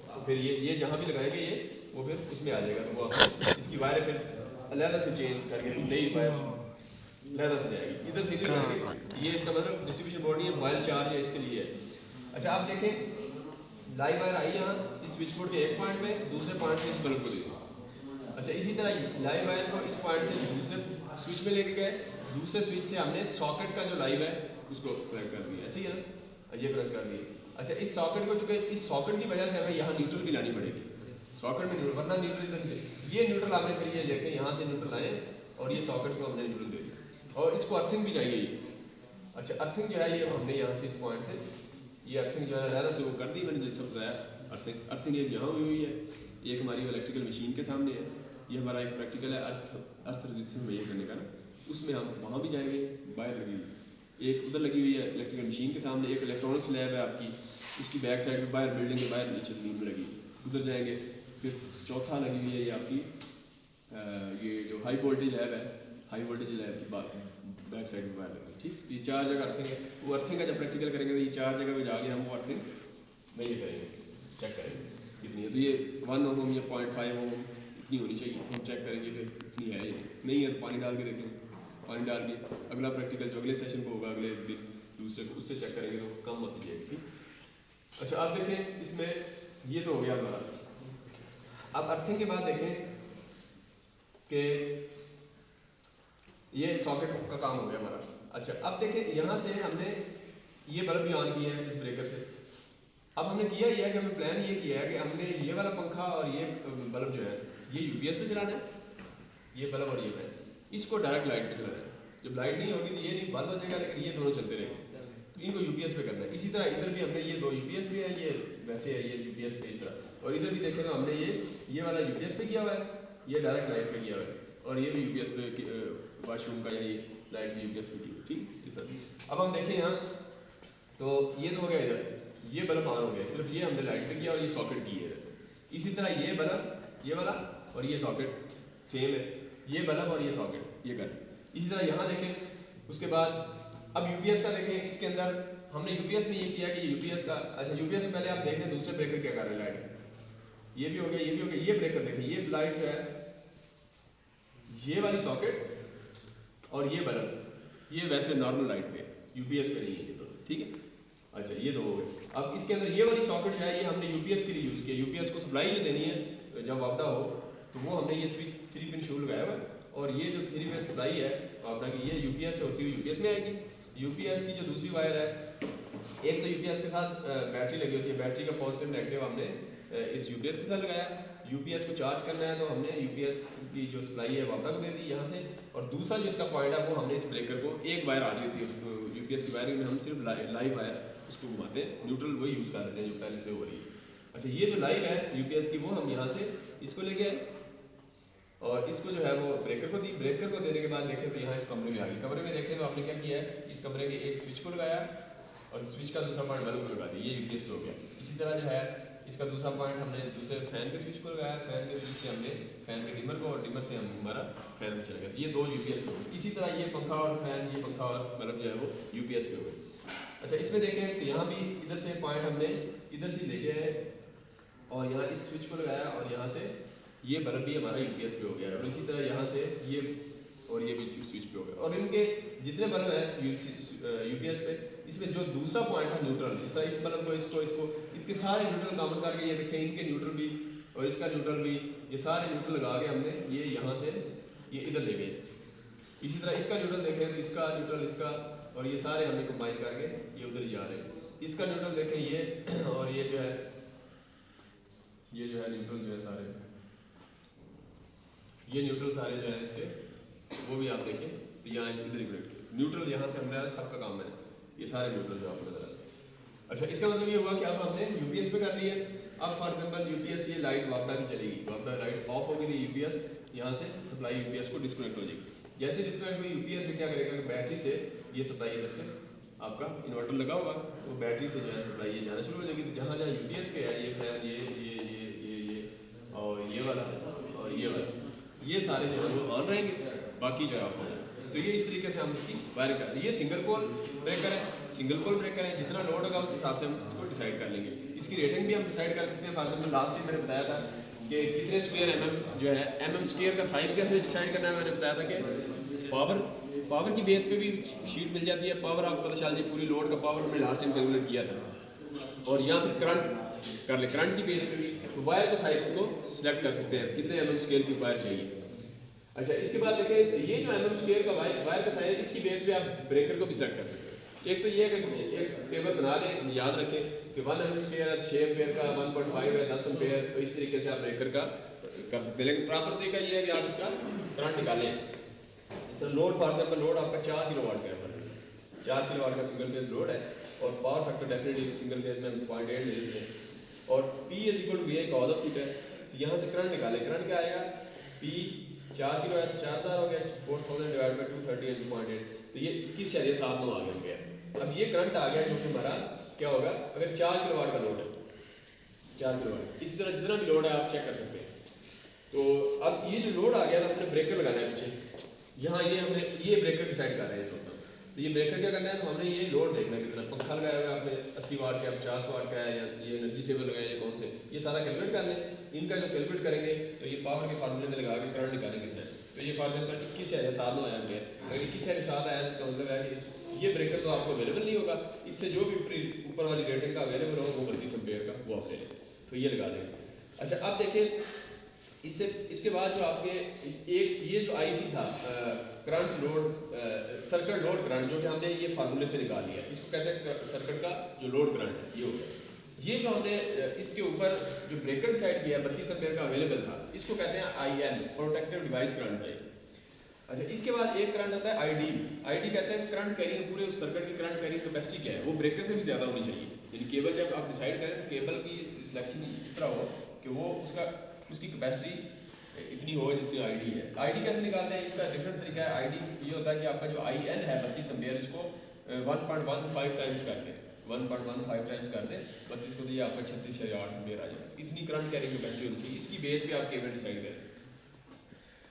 तो फिर ये जहाँ भी लगाएंगे ये वो फिर उसमें आ जाएगा, तो वो इसकी वायर फिर अलहदा से चेंज करके नई वायर लहदा से जाएगी, इधर से नहीं जाएगी। ये इसका मतलब डिस्ट्रीब्यूशन बोर्ड नहीं है, मोबाइल चार्ज है इसके लिए है। अच्छा आप देखें लाइव वायर आई यहाँ इस स्विच बोर्ड के एक पॉइंट पे, दूसरे पॉइंट से इस बल्ब को दी। अच्छा इसी तरह लाइव वायर को इस पॉइंट से दूसरे स्विच में लेके गए, दूसरे स्विच से हमने सॉकेट का जो लाइव है उसको कनेक्ट कर दिया, ऐसे ही है ना, ये कनेक्ट कर दिया। अच्छा इस सॉकेट को चूंकि इस सॉकेट की वजह से हमें यहाँ न्यूट्रल भी लानी पड़ेगी, सॉकेट में न्यूट्रल, वरना न्यूट्रल इधर नहीं, ये न्यूट्रल आपने फिर ये लेके यहाँ से न्यूट्रल लाए और ये सॉकेट को हमने न्यूट्रल दे दिया, और इसको अर्थिंग भी चाहिए ये। अच्छा अर्थिंग जो है ये हमने यहाँ से इस पॉइंट से ये अर्थिंग जो है लहदा से वो कर दी मैंने जैसे बताया। अर्थिंग एक यहाँ हुई है, एक हमारी इलेक्ट्रिकल मशीन के सामने है, ये हमारा एक प्रैक्टिकल है अर्थ रजिस्टेंस में ये करने का ना, उसमें हम वहाँ भी जाएंगे, बाहर लगी हुई एक उधर लगी हुई है इलेक्ट्रिकल मशीन के सामने, एक इलेक्ट्रॉनिक्स लैब है आपकी, उसकी बैक साइड में बाहर बिल्डिंग के बाहर नीचे जमीन में लगी, उधर जाएंगे। फिर चौथा लगी हुई है ये आपकी ये जो हाई वोल्टेज लैब है, हाई वोल्टेज लैब की बात बैक साइड में बाहर लगी, ठीक। ये 4 जगह अर्थिंग है, वो अर्थिंग का जब प्रैक्टिकल करेंगे तो ये 4 जगह पे जाके हम वो अर्थिंग में ये करेंगे, चेक करेंगे कितनी है, तो ये 1 ओम या 0.5 ओम इतनी होनी चाहिए, तो हम चेक करेंगे कि इतनी है या नहीं है, तो पानी डाल के देखेंगे, पानी डाल के अगला प्रैक्टिकल जो अगले सेशन को होगा अगले दिन दूसरे को उससे चेक करेंगे तो कम होती जाएगी, ठीक। अच्छा आप देखें इसमें ये तो हो गया हमारा। अब अर्थिंग के बाद देखें कि ये सॉकेट का काम हो गया हमारा। अच्छा अब देखें यहाँ से हमने ये बल्ब भी ऑन किया है इस ब्रेकर से। अब हमने किया ये है कि हमने प्लान ये किया है कि हमने ये वाला पंखा और ये बल्ब जो है ये यूपीएस पे चलाना है, ये बल्ब और ये फैन इसको डायरेक्ट लाइट पे चलाना है। जब लाइट नहीं होगी तो ये नहीं बंद हो जाएगा, लेकिन ये दोनों चलते रहेंगे, तो इनको यूपीएस पे करना है। इसी तरह इधर भी हमने ये 2 यूपीएस पे है, ये वैसे है ये यूपीएस पे इस तरह, और इधर भी देखें तो हमने ये वाला यूपीएस पे किया हुआ है, ये डायरेक्ट लाइट पे किया हुआ है, और ये भी यूपीएस पे वॉशरूम का यही लाइट भी यूपीएस पे की, ठीक इस तरह। अब हम देखें यहाँ तो ये तो हो गया, इधर ये बल्ब ऑन हो गया, सिर्फ ये हमने लाइट पे किया और ये सॉकेट की है। इसी तरह ये बल्ब ये वाला और ये सॉकेट सेम है, ये बल्ब और ये सॉकेट ये कर। इसी तरह यहाँ देखें उसके बाद अब यूपीएस का देखें, इसके अंदर हमने यूपीएस में ये किया कि यूपीएस का, अच्छा यूपीएस में पहले आप देख लें दूसरे ब्रेकर क्या कर रहे हैं, लाइट ये भी हो गया ये भी हो गया, ये ब्रेकर देखें, ये लाइट जो है ये वाली सॉकेट और ये बल्ब ये वैसे नॉर्मल लाइट पे यूपीएस पे नहीं है ये दोनों, ठीक है। अच्छा ये 2 हो गए। अब इसके अंदर ये वाली सॉकेट जो है ये हमने यूपीएस के लिए यूज़ किया, यूपीएस को सप्लाई जो देनी है जब वापदा हो तो वो हमने ये स्विच 3 पिन शू लगाया हुआ है, और ये जो 3 पिन सप्लाई है वापदा की ये यूपीएस से होती हुई यूपीएस में आएगी। यूपीएस की जो दूसरी वायर है, एक तो यूपीएस के साथ बैटरी लगी होती है, बैटरी का पॉजिटिव नेगेटिव हमने इस यूपीएस के साथ लगाया। यूपीएस को चार्ज करना है तो हमने यूपीएस की जो सप्लाई है वापदा को दे दी यहाँ से, और दूसरा जो इसका पॉइंट है वो हमने इस ब्रेकर को एक वायर आ रही होती है यूपीएस की वायरिंग में, हम सिर्फ लाइव वायर उसको घुमाते हैं, न्यूट्रल वही यूज़ कर लेते हैं जो पहले से हो रही है। अच्छा ये जो लाइव है यूपीएस की वो हम यहाँ से इसको ले गए और इसको जो है वो ब्रेकर को दी। ब्रेकर को देने के बाद देखें तो यहाँ इस कमरे में आ गई। कमरे में देखें तो आपने क्या किया है, इस कमरे के एक स्विच को लगाया और स्विच का दूसरा पॉइंट बल्ब को लगा दिया, ये यूपीएस पे हो गया। इसी तरह जो है इसका दूसरा पॉइंट हमने दूसरे फैन के स्विच को लगाया, फैन के स्विच से हमने फैन के डिमर को, और डिमर से हम हमारा फैन में चल गया, ये 2 यूपीएस पे हो गए। इसी तरह ये पंखा और फैन, ये पंखा और बल्ब जो है वो यूपीएस पे हो गए। अच्छा इसमें देखें तो यहाँ भी इधर से पॉइंट हमने इधर से लेके आए और यहाँ इस स्विच को लगाया और यहाँ से ये बल्ब भी हमारा यूपीएस पे हो गया, और इसी तरह यहाँ से ये और ये भी स्विच पे हो गया। और इनके जितने बल्ब हैं यूपीएस पे, इसमें जो दूसरा पॉइंट है न्यूट्रल, जिस तरह इस बल्ब को इसको इसके सारे न्यूट्रल कॉमन करके ये देखें, इनके न्यूट्रल भी और इसका न्यूट्रल भी, ये सारे न्यूट्रल लगा के हमने ये यहाँ से ये इधर ले गए। इसी तरह इसका न्यूट्रल देखें तो इसका न्यूट्रल इसका, और ये सारे हमने कंबाइन करके ये उधर जा रहे हैं। इसका न्यूट्रल देखें ये, और ये जो है न्यूट्रल जो है सारे ये न्यूट्रल सारे जो है इसके वो भी आप देखें तो यहाँ इधर ही कनेक्ट न्यूट्रल यहाँ से हमने सबका काम है ये सारे न्यूट्रल जो आपको नजर आते हैं। अच्छा इसका मतलब ये हुआ कि अब हमने यूपीएस पे कर लिया। अब फॉर एग्जाम्पल यूपीएस ये लाइट वापदा की चलेगी, वापदा लाइट ऑफ होगी तो यूपीएस यहाँ से सप्लाई यूपीएस को डिस्कनेक्ट हो जाएगी। जैसे डिस्कनेक्ट हुई यूपीएस में क्या करेगा कि बैटरी से ये सप्लाई इधर से आपका इन्वर्टर लगा होगा तो बैटरी से जो है सप्लाई ये जाना शुरू हो जाएगी। तो जहाँ जहाँ यूपीएस पे है ये फैन ये और ये वाला और ये वाला ये सारे जो है वो ऑन रहेंगे, बाकी जो है ऑफ हो जाएंगे। तो ये इस तरीके से हम इसकी वायरिंग करते हैं। ये सिंगल पोल ब्रेकर है, सिंगल पोल ब्रेकर है, जितना लोड होगा उस हिसाब से हम इसको डिसाइड कर लेंगे। इसकी रेटिंग भी हम डिसाइड कर सकते हैं। फॉर एग्जाम्पल लास्ट टाइम मैंने बताया था कि कितने स्क्वायर एमएम जो है एमएम स्क्वायर का साइज कैसे डिसाइड करना है। मैंने बताया था कि पावर की बेस पे भी शीट मिल जाती है, पावर आपको पता चल जाए पूरी लोड का पावर हमने लास्ट टाइम कैलकुलेट किया था। और यहाँ फिर करंट कर ले, करंट की बेस पे भी तो वायर के साइज को सिलेक्ट कर सकते हैं कितने एमएम स्केल की वायर चाहिए। अच्छा इसके बाद देखें ये जो एमएम स्क्वायर का वायर का साइज इसकी बेस पे आप ब्रेकर को भी सेलेक्ट कर सकते हैं। एक तो ये है कि एक टेबल बना लें, याद रखें कि 1 एमएम स्क्वायर है 6 एम्पीयर का, 1.5 है 10 एम्पीयर, तो इस तरीके से आप ब्रेकर का कर सकते हैं। लेकिन प्रॉपर तरीका ये है कि आप इसका करंट निकालें। जैसे लोड फॉर एग्जाम्पल लोड आपका 4 किलोवाट का है, 4 किलोवाट का सिंगल फेज लोड है और power factor definitely single phase में 0.8 ले लेते हैं और P = VI cos of theta. तो यहाँ से करंट निकालें, करंट क्या आएगा P 4 किलो है तो 4000 हो गया, 4000 डिवाइड बाय 230 × 0.8 तो ये 21.79 आ गया। अब ये करंट आ गया जो कि हमारा क्या होगा अगर 4 किलोवाट का लोड है, 4 किलोवाट। इसी तरह जितना भी लोड है आप चेक कर सकते हैं। तो अब ये जो लोड आ गया तो हमने ब्रेकर लगाना है पीछे, यहाँ ये हमने ये ब्रेकर डिसाइड कर रहे हैं इस वक्त। तो ये ब्रेकर क्या करना है तो हमने ये लोड देखना है कितना, पंखा लगाया हुआ है आपने 80 वाट का 50 वाट का है या ये एनर्जी सेवर लगाया है कौन से, ये सारा कैलकुलेट कर लें। इनका जो कैलकुलेट करेंगे तो ये पावर के फार्मूले में लगा के करंट निकालें कितना है। तो ये फॉर एग्जाम्पल 21.7 आया गया, अगर 21.7 आया तो इसका मतलब है कि ये ब्रेकर तो आपको अवेलेबल नहीं होगा, इससे जो भी ऊपर वाली रेटिंग का अवेलेबल हो वो 32 एम्पीयर का वो आप ले लें, तो ये लगा देंगे। अच्छा अब देखें इससे इसके बाद जो आपके एक ये जो आईसी था current load circuit load current जो कि हमने ये फार्मूले से निकाल लिया, इसको कहते हैं सर्किट का जो लोड करंट है ये हो गया। ये जो हमने इसके ऊपर जो ब्रेकर डिसाइड किया 32 एम्पीयर का अवेलेबल था इसको कहते हैं IN प्रोटेक्टिव डिवाइस करंट है। अच्छा इसके बाद एक करंट आता है ID कहते हैं करंट कैरिंग, पूरे उस सर्किट की करंट कैरिंग कैपेसिटी क्या है वो ब्रेकर से भी ज़्यादा होनी चाहिए। यानी केबल जब आप डिसाइड करें तो केबल की सिलेक्शन इस तरह हो कि वो उसकी कैपेसिटी इतनी हो जितनी ID है। ID कैसे निकालते हैं, इसका डिफरेंट तरीका है। ID ये होता है कि आपका जो IN है 32 एम्पीयर इसको 1.15 टाइम्स कर दें, 1.15 टाइम्स कर दें 32 को, तो ये आपका 36.8 एम्पीयर आ जाएगा। इतनी करंट कैरिंग कैपेसिटी होनी चाहिए, इसकी बेस पे आप केबल डिसाइड करें।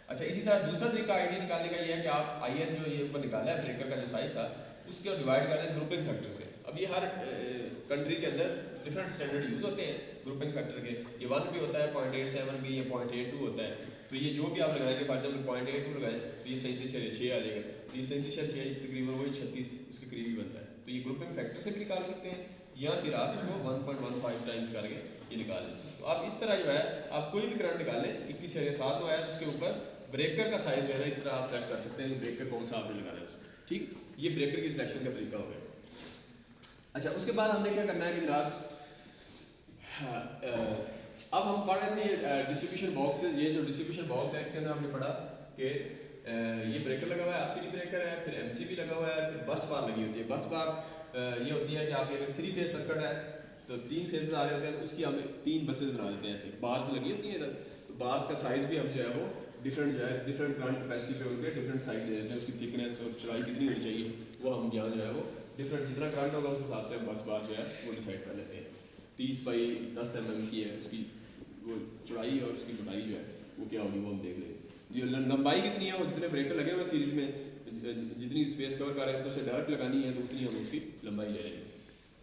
अच्छा इसी तरह दूसरा तरीका ID निकालने का ये है कि आप IN जो ये ऊपर निकाला है ब्रेकर का जो साइज था उसको डिवाइड कर दें ग्रुपिंग फैक्टर से। अब ये हर कंट्री के अंदर डिफरेंट स्टैंडर्ड यूज होते हैं ग्रुपिंग फैक्टर के, ये 1 भी होता है 0.87 भी या 0.82 होता है। तो ये जो भी आप लगाएंगे फॉर एग्जाम्पल 0.82 लगाएं तो ये 37.6 आ जाएगा, तो ये 37.6 तकरीबन वही 36 इसके करीब ही बनता है। तो ये ग्रुपिंग फैक्टर से भी निकाल सकते हैं या फिर आप इसको 1.15 टाइम्स करके ये निकाल लें। तो आप इस तरह जो है आप कोई भी करंट निकाल लें 21.7 आया तो उसके ऊपर ब्रेकर का साइज जो है इस तरह आप सेलेक्ट कर सकते हैं कि ब्रेकर कौन सा आपने लगाना है उसमें। ठीक, ये ब्रेकर की सिलेक्शन का तरीका हो गया। अच्छा उसके बाद हमने क्या करना है कि जनाब अब हम पढ़ रहे थे डिस्ट्रीब्यूशन बॉक्स। ये जो डिस्ट्रीब्यूशन बॉक्स है इसके अंदर हमने पढ़ा कि ये ब्रेकर लगा हुआ है, RCD ब्रेकर है, फिर MCB लगा हुआ है, फिर बस बार लगी होती है। बस बार ये होती है कि आपके अगर 3 फेज सर्किट है तो 3 फेजेस आ रहे होते हैं तो उसकी हम 3 बसेस बना देते हैं, ऐसे बार्स लगी होती है इधर। तो बार्स का साइज भी हम जो है वो डिफरेंट जो है डिफरेंट करंट कैपेसिटी पे उनके डिफरेंट साइज दे देते हैं, उसकी थिकनेस और चौड़ाई कितनी होनी चाहिए वो हम यहाँ जो है वो डिफरेंट जितना करंट होगा उस हिसाब से हम बस बार जो है वो डिसाइड कर लेते हैं। 30 बाई 10 mm की है उसकी वो चौड़ाई और उसकी मोटाई जो है वो क्या होगी वो हम देख लेंगे। जो लंबाई कितनी है वो जितने ब्रेकर लगे हुए सीरीज में जितनी स्पेस कवर कर रहे हैं तो उसे डायरेक्ट लगानी है तो उतनी हम उसकी लंबाई ले लेंगे।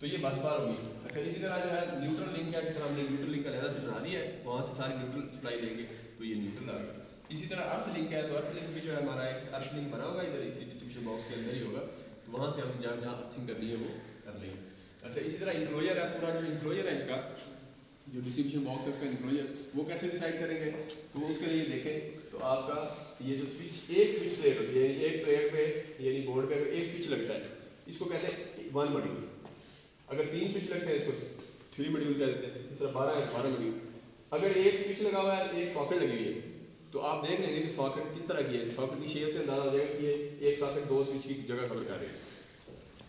तो ये बस बार होगी। अच्छा इसी तरह जो है न्यूट्रल लिंक है, जिस तरह हमने न्यूट्रल लिंक का लहरा से बना दिया है वहाँ से सारी न्यूट्रल सप्लाई लेंगे तो ये न्यूट्रल आ गया। इसी तरह अर्थ लिंक है तो अर्थ लिंक भी जो है हमारा एक अर्थ लिंक बना होगा इधर इसी डिस्ट्रीब्यूशन बॉक्स के अंदर ही होगा, तो वहाँ से हम जहाँ अर्थिंग करनी है वो कर लेंगे। अच्छा इसी तरह इंक्लोजर है, पूरा जो इंक्लोजर है इसका जो डिस्ट्रीब्यूशन बॉक्स है उसका इंक्लोजर वो कैसे डिसाइड करेंगे तो उसके लिए देखें तो आपका ये जो स्विच एक स्विच प्लेट होती है, एक प्लेट पे यानी बोर्ड पे अगर एक स्विच लगता है इसको कहते हैं 1 मॉड्यूल। अगर 3 स्विच लगते हैं इसको 3 मॉड्यूल कह देते हैं। इस तरह 12 मॉड्यूल। अगर एक स्विच लगा हुआ है एक सॉकेट लगी हुई है तो आप देख लेंगे कि सॉकेट किस तरह की है। सॉकेट की शेप से अंदाजा हो जाएगा कि ये एक सॉकेट 2 स्विच की जगह कवर कर रही है।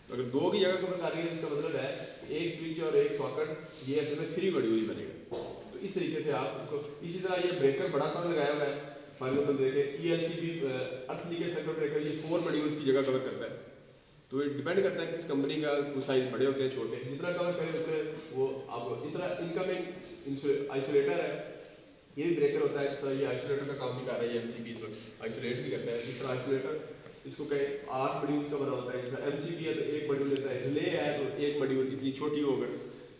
तो अगर 2 की जगह कवर कर रही है इसका मतलब है एक स्विच और एक सॉकेट ये असल में 3 मॉड्यूल ही बनेगा। तो इस तरीके से आप इसको, इसी तरह ये ब्रेकर बड़ा सा लगाया हुआ है, फॉर एग्जाम्पल देखें ELCB अर्थ लीकेज सर्किट ब्रेकर, ये 4 मॉड्यूल्स की जगह कवर करता है। तो ये डिपेंड करता है किस कंपनी का, कुछ साइज बड़े होते हैं छोटे, जितना कवर करें उतने वो आपको। इस तरह इनकमिंग आइसोलेटर है, ये भी ब्रेकर होता है। इस तरह ये आइसोलेटर का काम भी कर रहा है, ये MCB इसको आइसोलेट भी करता है। इस तरह आइसोलेटर इसको कहीं 8 मॉड्यूल का बना होता है। जैसे MCB है तो 1 मॉड्यूल लेता है, रिले है तो 1 मॉड्यूल इतनी छोटी होगा।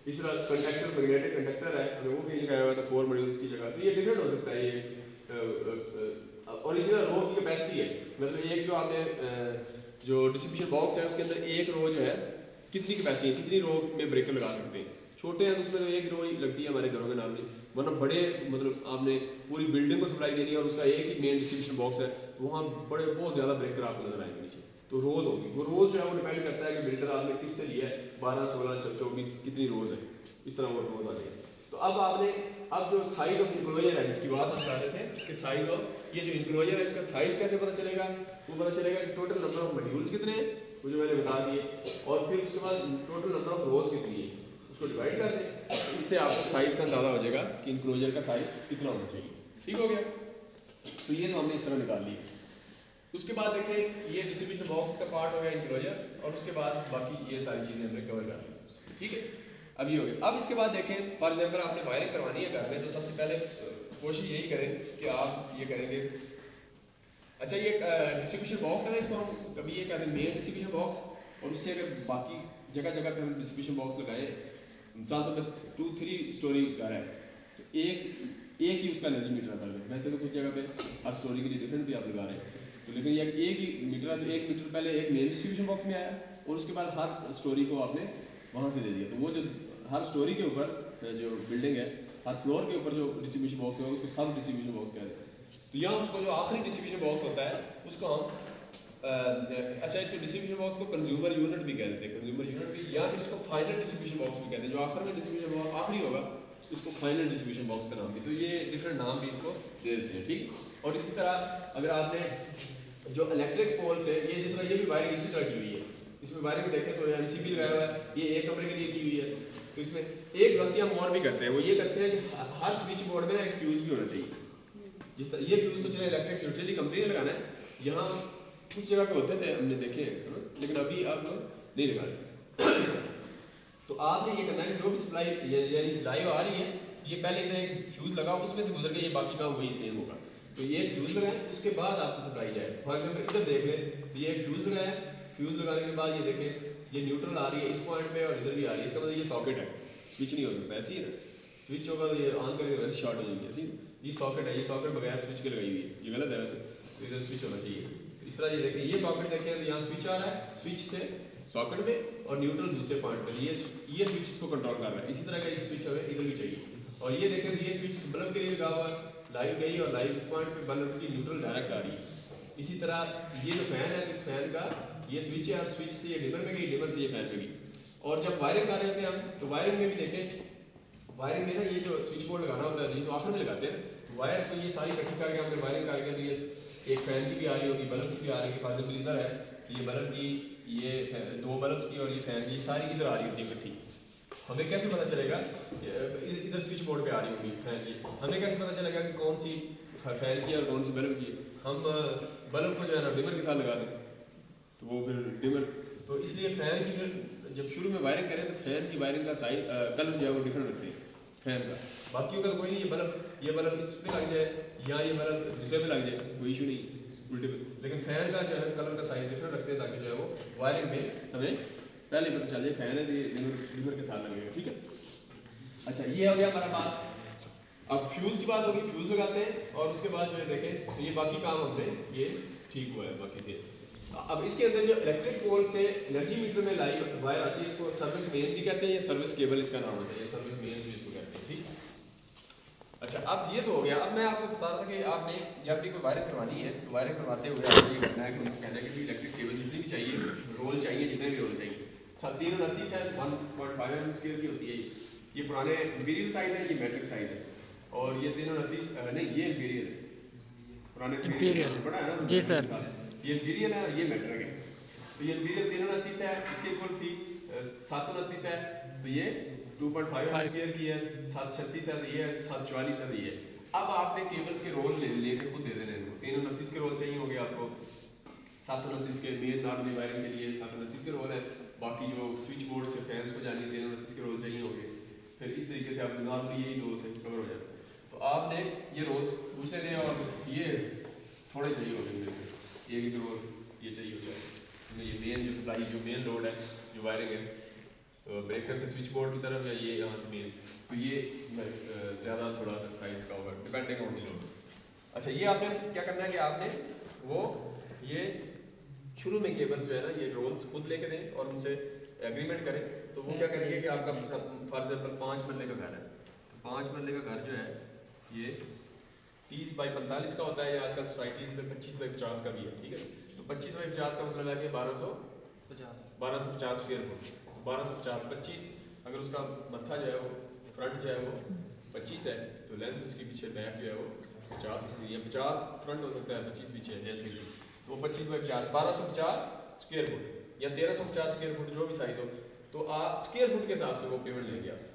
इस तरह कंडक्टर, मैग्नेटिक कंडक्टर है, अगर वो कहीं लगाया हुआ है तो 4 मॉड्यूल्स की जगह। तो ये डिफरेंट हो सकता है ये। और इसी तरह रो की कैपेसिटी है, मतलब एक जो आपने जो डिस्ट्रीब्यूशन बॉक्स है उसके अंदर एक रो जो है कितनी कैपेसिटी है, कितनी रो में ब्रेकर लगा सकते हैं। छोटे हैं तो उसमें तो एक रो ही लगती है हमारे घरों में नॉर्मली, वरना बड़े मतलब आपने पूरी बिल्डिंग को सप्लाई देनी है और उसका एक ही मेन डिस्ट्रीब्यूशन बॉक्स है, तो वहाँ बड़े बहुत ज़्यादा ब्रेकर आपको नजर आएंगे नीचे। तो रोज़ होगी, वो रोज़ जो है वो डिपेंड करता है कि बिल्डर आपने किससे लिया है, 12, 16, 24 कितनी रोज़ है, इस तरह वो रोज़ आ जाएगी। तो अब आपने अब जो साइज ऑफ इंक्लोजर है जिसकी बात हम कर रहे थे कि साइज ऑफ ये जो इंक्लोजर है इसका साइज कैसे पता चलेगा, वो पता चलेगा कि टोटल नंबर ऑफ मॉड्यूल्स कितने हैं, वो जो मैंने बता दिए, और फिर उसके बाद टोटल नंबर ऑफ रोज कितनी है उसको डिवाइड कर दें। इससे आपको साइज का अंदाजा हो जाएगा कि इंक्लोजर का साइज कितना होना चाहिए। ठीक हो गया, तो ये तो हमने इस तरह निकाल लिया। उसके बाद देखें ये डिस्ट्रीब्यूशन बॉक्स का पार्ट हो गया इंक्लोजर, और उसके बाद बाकी ये सारी चीज़ें हमने कवर कर ली। ठीक है, अब ये हो गया। अब इसके बाद देखें फॉर एग्जाम्पल आपने वायरिंग करवानी है घर में, तो सबसे पहले कोशिश यही करें कि आप ये करेंगे, अच्छा ये डिस्ट्रीब्यूशन बॉक्स है ना, इसको हम कभी ये कहते हैं मेन डिस्ट्रीब्यूशन बॉक्स, और उससे अगर बाकी जगह जगह पे हम डिस्ट्रीब्यूशन बॉक्स लगाएं, मिसाल तो 2-3 स्टोरी घर है तो एक ही उसका एनर्जी मीटर आता है। वैसे तो कुछ जगह पे हर स्टोरी के लिए डिफरेंट भी आप लगा रहे हैं, तो लेकिन ये एक ही मीटर है, तो 1 मीटर पहले एक मेन डिस्ट्रीब्यूशन बॉक्स में आया और उसके बाद हर स्टोरी को आपने वहाँ से दे दिया। तो वो जो हर स्टोरी के ऊपर जो बिल्डिंग है, हर फ्लोर के ऊपर जो डिस्ट्रीब्यूशन बॉक्स है उसको सब डिस्ट्रीब्यूशन बॉक्स कहते हैं। तो यहाँ उसको जो आखिरी डिस्ट्रीब्यूशन बॉक्स होता है उसको हम अच्छा इस डिस्ट्रीब्यूशन बॉक्स को कंज्यूमर यूनिट भी कहते हैं, कंज्यूमर यूनिट भी, या फिर इसको फाइनल डिस्ट्रीब्यूशन बॉक्स भी कहते हैं। जो आखिर में डिस्ट्रीब्यूशन बॉक्स आखिरी होगा इसको फाइनल डिस्ट्रीब्यूशन बॉक्स का नाम भी, तो ये डिफरेंट नाम भी इसको दे देते हैं। ठीक, और इसी तरह अगर आपने जो इलेक्ट्रिक पोल्स है, ये जिस तरह ये भी वायरिंग इसी तरह की हुई है, इसमें वायरिंग देखें तो MCB लगाया हुआ है, ये एक कमरे के लिए की हुई है। तो इसमें एक गलती हम और भी करते हैं, वो ये करते हैं कि हर स्विच बोर्ड में एक फ्यूज भी होना चाहिए। जिस तरह ये फ्यूज तो चले इलेक्ट्रिक यूटिलिटी कंपनी ने लगाना है, यहाँ कुछ जगह पे होते थे हमने देखे है ना, लेकिन अभी अब नहीं लगाने। तो आपने ये करना है कि जो भी सप्लाई यानी लाइव आ रही है, ये पहले इधर एक फ्यूज लगा, उसमें से गुजर के ये बाकी काम वही सेम होगा। तो ये फ्यूज लगाएं, उसके बाद आपकी सप्लाई जाए। फॉर एग्जाम्पल इधर देख लें, ये एक फ्यूज लगाया, फ्यूज लगाने के बाद ये देखें ये न्यूट्रल आ रही है इस पॉइंट पे और इधर भी आ रही है, इसका मतलब ये सॉकेट है, स्विच नहीं हो सकता। ऐसी है ना, स्विच होगा तो ये ऑन करेंगे वैसे शॉर्ट हो जाएगी। ऐसी ये सॉकेट है, ये सॉकेट बगैर स्विच के लगाई हुई है, ये गलत है वैसे, तो इधर स्विच होना चाहिए। इस तरह ये देखें, ये सॉकेट देखें तो यहाँ स्विच आ रहा है, स्विच से सॉकेट में और न्यूट्रल दूसरे पॉइंट पर, ये स्विच इसको कंट्रोल कर रहा है। इसी तरह का एक स्विच हमें इधर भी चाहिए। और ये देखें तो ये स्विच बल्ब के लिए लगा हुआ, लाइव गई और लाइव इस पॉइंट पे बल्ब की न्यूट्रल डायरेक्ट आ रही है। इसी तरह ये जो फैन है, इस फैन का ये स्विच है और स्विच से ये डिमर में गई, डिमर से ये फैन में गई। और जब वायरिंग कर रहे थे हम, तो वायरिंग में भी देखें, वायरिंग में ना ये जो स्विच बोर्ड लगाना होता है, ये तो आखिर में लगाते हैं, तो वायर को ये सारी इकट्ठी करके हमने वायरिंग करके, तो ये एक फैन की भी आ रही होगी, बल्ब की भी आ रही है। फॉर एग्जाम्पल इधर है तो ये बल्ब की, ये 2 बल्ब की और ये फैन की, ये सारी इधर आ रही होती है इकट्ठी। हमें कैसे पता चलेगा, इधर स्विच बोर्ड पे आ रही होगी फैन की, हमें कैसे पता चलेगा कि कौन सी फैन की और कौन सी बल्ब की? हम बल्ब को जो है ना डिमर के साथ लगा दें तो वो फिर डिमर, तो इसलिए फैन की फिर जब शुरू में वायरिंग करें तो फैन की वायरिंग का साइज कलर जो है वो डिफरेंट रखते हैं फैन का। बाकी का तो कोई नहीं, ये बल्ब इस पे लग जाए या ये बल्ब दूसरे पे लग जाए, कोई इशू नहीं उल्टे पे, लेकिन फैन का जो है कलर का साइज डिफरेंट रखते हैं ताकि जो है वो वायरिंग में हमें पहले पता चल जाए फैन है तो ये डिमर के साथ लगेगा। ठीक है, अच्छा ये हो गया हमारा बात। अब फ्यूज की बात होगी, फ्यूज लगाते हैं और उसके बाद जो है देखें तो ये बाकी काम हमने ये ठीक हुआ है बाकी से। अब इसके अंदर जो इलेक्ट्रिक पोल से एनर्जी मीटर में लाइव वायर आती है, इसको सर्विस मेन भी कहते हैं या सर्विस केबल इसका नाम होता है, या सर्विस मेन भी इसको कहते हैं। ठीक, अच्छा अब ये तो हो गया। अब मैं आपको बता रहा था कि आपने जब भी कोई वायरिंग करवानी है तो वायरिंग करवाते हुए आपको ये करना है कि उनको कहना है कि इलेक्ट्रिक केबल जितनी भी चाहिए, रोल चाहिए, जितने भी रोल चाहिए, 329 है, 1.5 mm स्केल की होती है। ये पुराने इंपीरियल साइज है, ये मैट्रिक साइज है, और ये 329 नहीं ये इंपीरियल है, पुराने Imperial। बड़ा है ना, जी सर। ये इंपीरियल है और ये मैट्रिक है। तो ये इंपीरियल 329 है, इसकी इक्वल थी 729 है, तो ये 2.5 एम्पियर की है, 736 है, तो ये 744 है, तो ये। अब आपने केबल्स के रोल लेके खुद दे देने इनको। 329 के रोल चाहिए होंगे आपको, 729 के मेन नॉर्मल वायरिंग के लिए 729 के रोल है, बाकी जो स्विच बोर्ड से फैंस को जानी 329 के रोल चाहिए होंगे। फिर इस तरीके से आप नॉर्मली यही दो से कवर हो जाए। तो आपने ये रोल्स दूसरे दें और ये थोड़े चाहिए होंगे मेरे से, एक रोल ये चाहिए हो जाए। ये मेन जो सप्लाई जो मेन लोड है जो वायरिंग है ब्रेकर से स्विच बोर्ड की तरफ, या ये यहाँ से मेन, तो ये ज़्यादा थोड़ा सा साइज़ का होगा डिपेंडिंग ऑन द लोड। अच्छा, ये आपने क्या करना है कि आपने वो ये शुरू में केबल जो है ना, ये रोल्स खुद लेके दें और उनसे एग्रीमेंट करें। तो वो क्या करेंगे कि आपका फॉर एग्जाम्पल 5 मरले का घर है, तो 5 मरले का घर जो है ये 30 बाई 45 का होता है, या आजकल सोसाइटीज़ में 25 बाई 50 का भी है, ठीक है। तो 25 बाई 50 का मतलब है कि 1250 स्क्वायर फुट। तो 1250 25, अगर उसका मत्था जो है वो फ्रंट जो है वो 25 है, तो लेंथ उसके पीछे बैक जो है वो 50 होती है। 50 फ्रंट हो सकता है, 25 पीछे है, जैसे कि तो 25 बाई 50 1250 स्क्वायर फुट या 1350 स्क्वायर फुट, जो भी साइज़ हो, तो आप स्क्वायर फुट के हिसाब से वो पेमेंट लेंगे आपसे।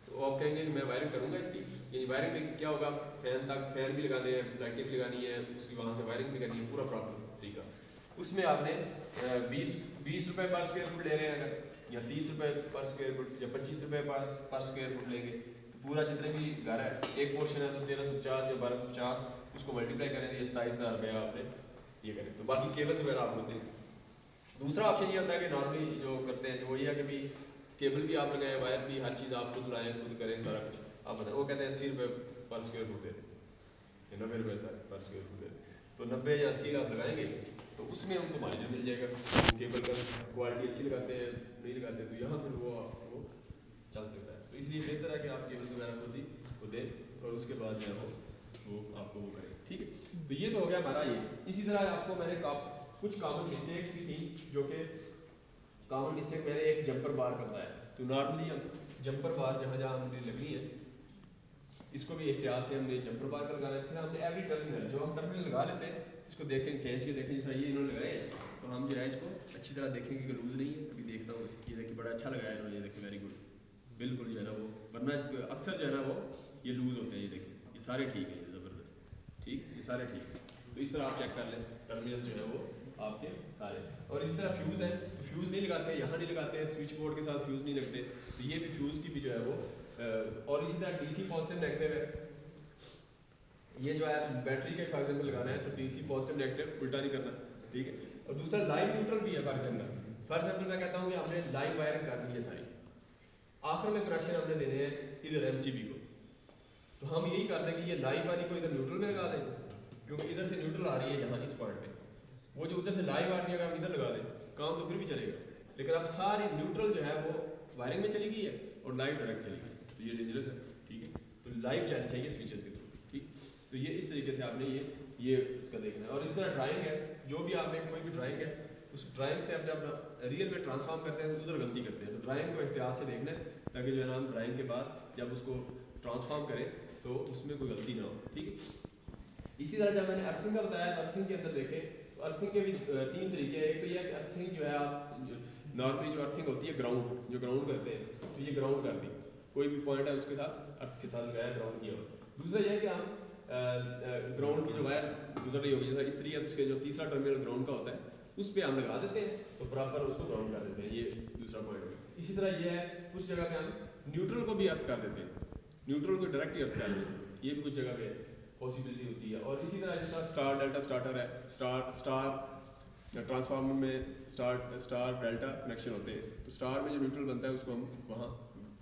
तो आप कहेंगे कि मैं वायरिंग करूँगा इसकी, यानी वायरिंग में क्या होगा, फैन तक फैन भी लगाने हैं, लाइटें भी लगानी है, उसकी वहाँ से वायरिंग भी करनी है, पूरा प्रॉपर तरीका। उसमें आपने 20 रुपये पर स्क्वायर फुट ले रहे हैं अगर, या 30 रुपये पर स्क्वायर फुट, या 25 रुपये पर स्क्वायर फुट लेंगे, तो पूरा जितने भी घर है एक पोर्शन है तो 1350 या 1250, उसको मल्टीप्लाई करें तो ये 27,000 रुपये आपने ये करें। तो बाकी केबल वगैरह आप होते हैं। दूसरा ऑप्शन ये होता है कि नॉर्मली जो करते हैं, जो वही है कि भाई केबल भी आप लगाएं, वायर भी, हर चीज़ आप खुद लाएं, खुद करें सारा कुछ, आप बताएं। वो कहते हैं 80 रुपये पर स्क्वायर फुट देते, 90 रुपये सर पर स्क्वायर फुट देते। तो 90 या 80 आप लगाएंगे तो उसमें उनको मार्जिन मिल जाएगा। केबल का क्वालिटी अच्छी लगाते हैं, नहीं लगाते, तो यहाँ फिर वो चल सकता है। तो इसलिए बेहतर है कि आप केबल वगैरह खुद ही को दें और उसके बाद जो है वो आपको वो करें, ठीक है। तो ये तो हो गया हमारा ये। इसी तरह आपको मैंने कुछ कॉमन मिस्टेक्स भी थी, जो कि कॉमन मिस्टेक मैंने एक जंपर बार का बताया। तो नॉर्मली हम जंपर बार जहाँ जहाँ हमने लगनी है, इसको भी एहतियात से हमने जंपर बार का लगाना है। फिर हमने एवरी टर्मिनल जो हम टर्मिनल लगा लेते हैं, इसको देखें, खींच के देखें, जैसा ये इन्होंने लगाए हैं, तो हम जो है इसको अच्छी तरह देखेंगे कि लूज़ नहीं है। अभी देखता हूँ, ये देखिए बड़ा अच्छा लगाया इन्होंने, ये देखिए वेरी गुड, बिल्कुल जो है ना वो, वरना अक्सर जो है ना वो ये लूज़ होते हैं। ये देखिए ये सारे ठीक है, ये ज़बरदस्त ठीक, ये सारे ठीक है। तो इस तरह आप चेक कर लें टर्मिनल जो है वो आपके सारे। और इस तरह फ्यूज़ है, तो फ्यूज़ नहीं लगाते, यहाँ नहीं लगाते हैं, स्विच बोर्ड के साथ फ्यूज़ नहीं लगते, तो ये भी फ्यूज़ की भी जो है वो और इसी तरह डीसी पॉजिटिव नेगेटिव है। ये जो है बैटरी के फॉर एग्जाम्पल लगाना है, तो डीसी पॉजिटिव नेगेटिव उल्टा नहीं करना, ठीक है। और दूसरा लाइव न्यूट्रल भी है। फॉर एग्जाम्पल मैं कहता हूँ कि हमने लाइव वायरिंग करनी है सारी, आखिर में कनेक्शन हमने देने हैं इधर एमसीबी को, तो हम यही करते हैं कि ये लाइव वाली को इधर न्यूट्रल में लगा दें, क्योंकि इधर से न्यूट्रल आ रही है यहाँ इस पॉइंट पे, वो जो उधर से लाइव आ रही है अगर हम इधर लगा दें काम तो फिर भी चलेगा, लेकिन अब सारी न्यूट्रल जो है वो वायरिंग में चली गई है और लाइव डायरेक्ट चली गई, तो ये डेंजरस है, ठीक है। तो लाइव जानी चाहिए स्विचेस के थ्रू, ठीक। तो ये इस तरीके से आपने ये इसका देखना है। और इस तरह ड्राइंग है, जो भी आपने कोई भी ड्राइंग है, उस ड्राइंग से आप जब रियल में ट्रांसफॉर्म करते हैं तो उधर गलती करते हैं, तो ड्राइंग को एहतियात से देखना है, ताकि जो है ना हम ड्राइंग के बाद जब उसको ट्रांसफॉर्म करें तो उसमें कोई गलती ना हो, ठीक है। इसी तरह जब मैंने अर्थिंग का बताया, तो अर्थिंग के अंदर देखें तो अर्थिंग के भी 3 तरीके हैं। एक तो ये है कि अर्थिंग जो है आप नॉर्मली जो अर्थिंग होती है ग्राउंड, जो ग्राउंड करते हैं, तो ये ग्राउंड कर दी, कोई भी पॉइंट है उसके साथ अर्थ के साथ लगाया, ग्राउंड किया हो। दूसरा ये है कि हम ग्राउंड की जो वायर गुजर रही होगी, जैसा इस्त्री है, उसके जो तीसरा टर्मिनल ग्राउंड का होता है उस पर हम लगा देते हैं, तो प्रॉपर उसको ग्राउंड कर देते हैं, ये दूसरा पॉइंट है। इसी तरह ये है कुछ जगह पे हम न्यूट्रल को भी अर्थ कर देते हैं, न्यूट्रल को डायरेक्ट ही अर्थ कर देते हैं, ये भी कुछ जगह पे पॉसिबिलिटी होती है। और इसी तरह जैसा स्टार डेल्टा स्टार्टर है, स्टार ट्रांसफार्मर में स्टार डेल्टा कनेक्शन होते हैं, तो स्टार में जो न्यूट्रल बनता है उसको हम वहाँ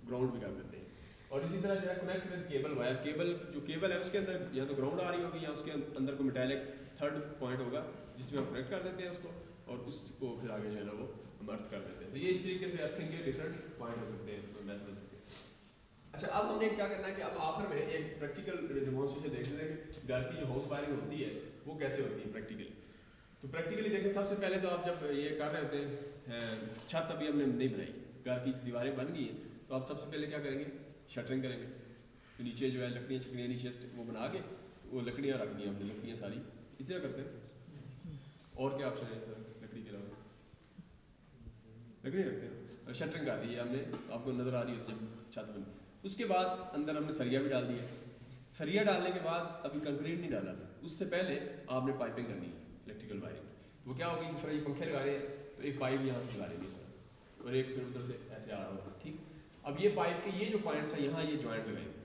ग्राउंड भी कर देते हैं। और इसी तरह जो है connect with cable wire, cable है उसके अंदर या तो ग्राउंड आ रही होगी या उसके अंदर को मेटालिक थर्ड पॉइंट होगा जिसमें हम कनेक्ट कर देते हैं उसको, और उसको फिर आगे जो है ना वो हम अर्थ कर देते हैं। तो ये इस तरीके से अर्थिंग के डिफरेंट पॉइंट हो सकते हैं, मेथड हो सकते हैं। अच्छा, अब हमने क्या करना है कि अब आखिर में एक प्रैक्टिकल डेमोन्स्ट्रेशन देख लेते हैं कि घर की जो हाउस वायरिंग होती है वो कैसे होती है प्रैक्टिकली। तो प्रैक्टिकली देखें, सबसे पहले तो आप जब ये कर रहे होते हैं, छत अभी हमने नहीं बनाई, घर की दीवारें बन गई हैं, तो आप सबसे पहले क्या करेंगे, शटरिंग करेंगे। तो नीचे जो है लकड़ियाँ छकड़ियाँ नीचे वो बना के वो लकड़ियाँ रख दी हमने, लकड़ियाँ सारी इसी तरह करते हैं। और क्या ऑप्शन है सर लकड़ी के अलावा? लकड़ी रखते हैं। शटरिंग कर दी है हमने, आपको नज़र आ रही होती है जब छत बनी। उसके बाद अंदर हमने सरिया भी डाल दिया। सरिया डालने के बाद अभी कंक्रीट नहीं डाला, उससे पहले आपने पाइपिंग करनी है, इलेक्ट्रिकल वायरिंग। तो वो क्या होगी, जिस तरह ये पंखे लगा रहे हैं तो एक पाइप यहाँ से लगा रहे हैं इस तरह, और एक फिर उधर से ऐसे आ रहा होगा, ठीक। अब ये पाइप के ये जो पॉइंट्स हैं यहाँ ये जॉइंट लगाएंगे,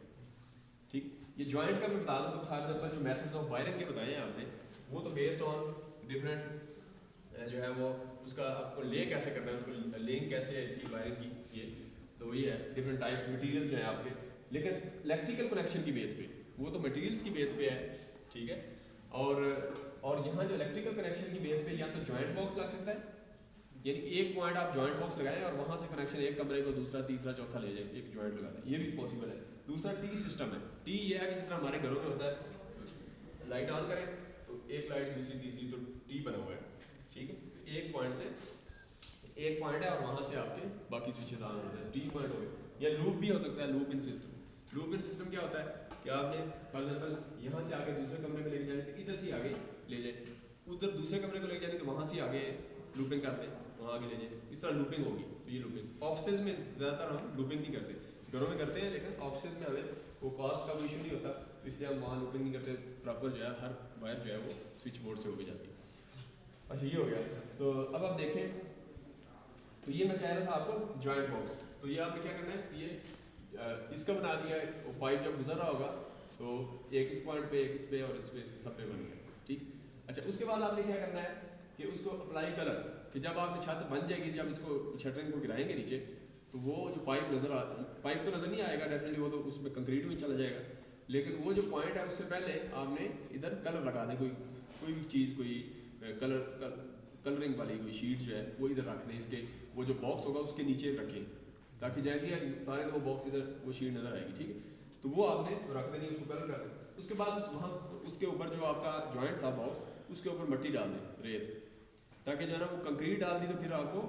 ठीक। ये जॉइंट का मैं बता दूँ तो फॉर एग्जाम्पल जो मेथड्स ऑफ वायरिंग के बताए हैं आपने, वो तो बेस्ड ऑन डिफरेंट जो है वो उसका आपको ले कैसे करना है, उसको लिंक कैसे है इसकी वायरिंग की, ये तो ये है डिफरेंट टाइप्स मटेरियल जो है आपके। लेकिन इलेक्ट्रिकल कनेक्शन की बेस पे वो तो मटेरियल्स की बेस पे है, ठीक है। और यहाँ जो इलेक्ट्रिकल कनेक्शन की बेस पे या तो जॉइंट बॉक्स लग सकता है, यानी एक पॉइंट आप जॉइंट बॉक्स लगाएं और वहाँ से कनेक्शन एक कमरे को दूसरा तीसरा चौथा ले जाए, एक जॉइंट लगा दें, ये भी पॉसिबल है। दूसरा टी सिस्टम है। टी ये है कि जिस तरह हमारे घरों में होता है, लाइट ऑन करें तो एक लाइट दूसरी तीसरी, तो टी बना हुआ है, ठीक है। तो एक पॉइंट से एक पॉइंट है और वहाँ से आपके बाकी स्विचेस ऑन होते हैं, टी पॉइंट हो गए। या लूप भी हो सकता है, loop in system. Loop in system क्या होता है कि आपने फॉर एग्जाम्पल यहाँ से आगे दूसरे कमरे में लेके जाने तो इधर से आगे ले जाए, उधर दूसरे कमरे को लेके जाने तो वहाँ से आगे लूपिंग कर दें, वहाँ आगे ले जाए, इस तरह लूपिंग होगी। तो ये लूपिंग ऑफिसेज में ज़्यादातर हम लूपिंग नहीं करते, घरों में करते हैं, लेकिन ऑफिसेज में हमें वो कॉस्ट का कोई इशू नहीं होता, तो इसलिए हम वहाँ लूपिंग नहीं करते। प्रॉपर जो है हर वायर जो है वो स्विच बोर्ड से होकर जाती है। अच्छा ये हो गया। तो अब आप देखें, तो ये मैं कह रहा था आपको जॉइंट बॉक्स। तो ये आपने क्या करना है, ये इसका बना दिया है, वो पाइप जब गुजर रहा होगा तो एक इस पॉइंट पे, एक इस पे और इस पे, सब पे बन गया, ठीक। अच्छा उसके बाद आपने क्या करना है कि उसको अप्लाई कलर, कि जब आपने छत बन जाएगी, जब इसको शटरिंग को गिराएंगे नीचे, तो वो जो पाइप पाइप तो नज़र नहीं आएगा डेफिनेटली, वो तो उसमें कंक्रीट में चला जाएगा, लेकिन वो जो पॉइंट है उससे पहले आपने इधर कलर लगा दें, कोई भी चीज़, कोई कलरिंग वाली कोई शीट जो है वो इधर रख दें, इसके वो जो बॉक्स होगा उसके नीचे रखें, ताकि जैसे ही उतारें तो वो बॉक्स इधर वो शीट नज़र आएगी, ठीक है। तो वो आपने रख देनी, उसको कलर कर दें। उसके बाद वहाँ उसके ऊपर जो आपका जॉइंट था बॉक्स, उसके ऊपर मिट्टी डाल दें, रेत, ताकि जो है ना वो कंक्रीट डाल दी तो फिर आपको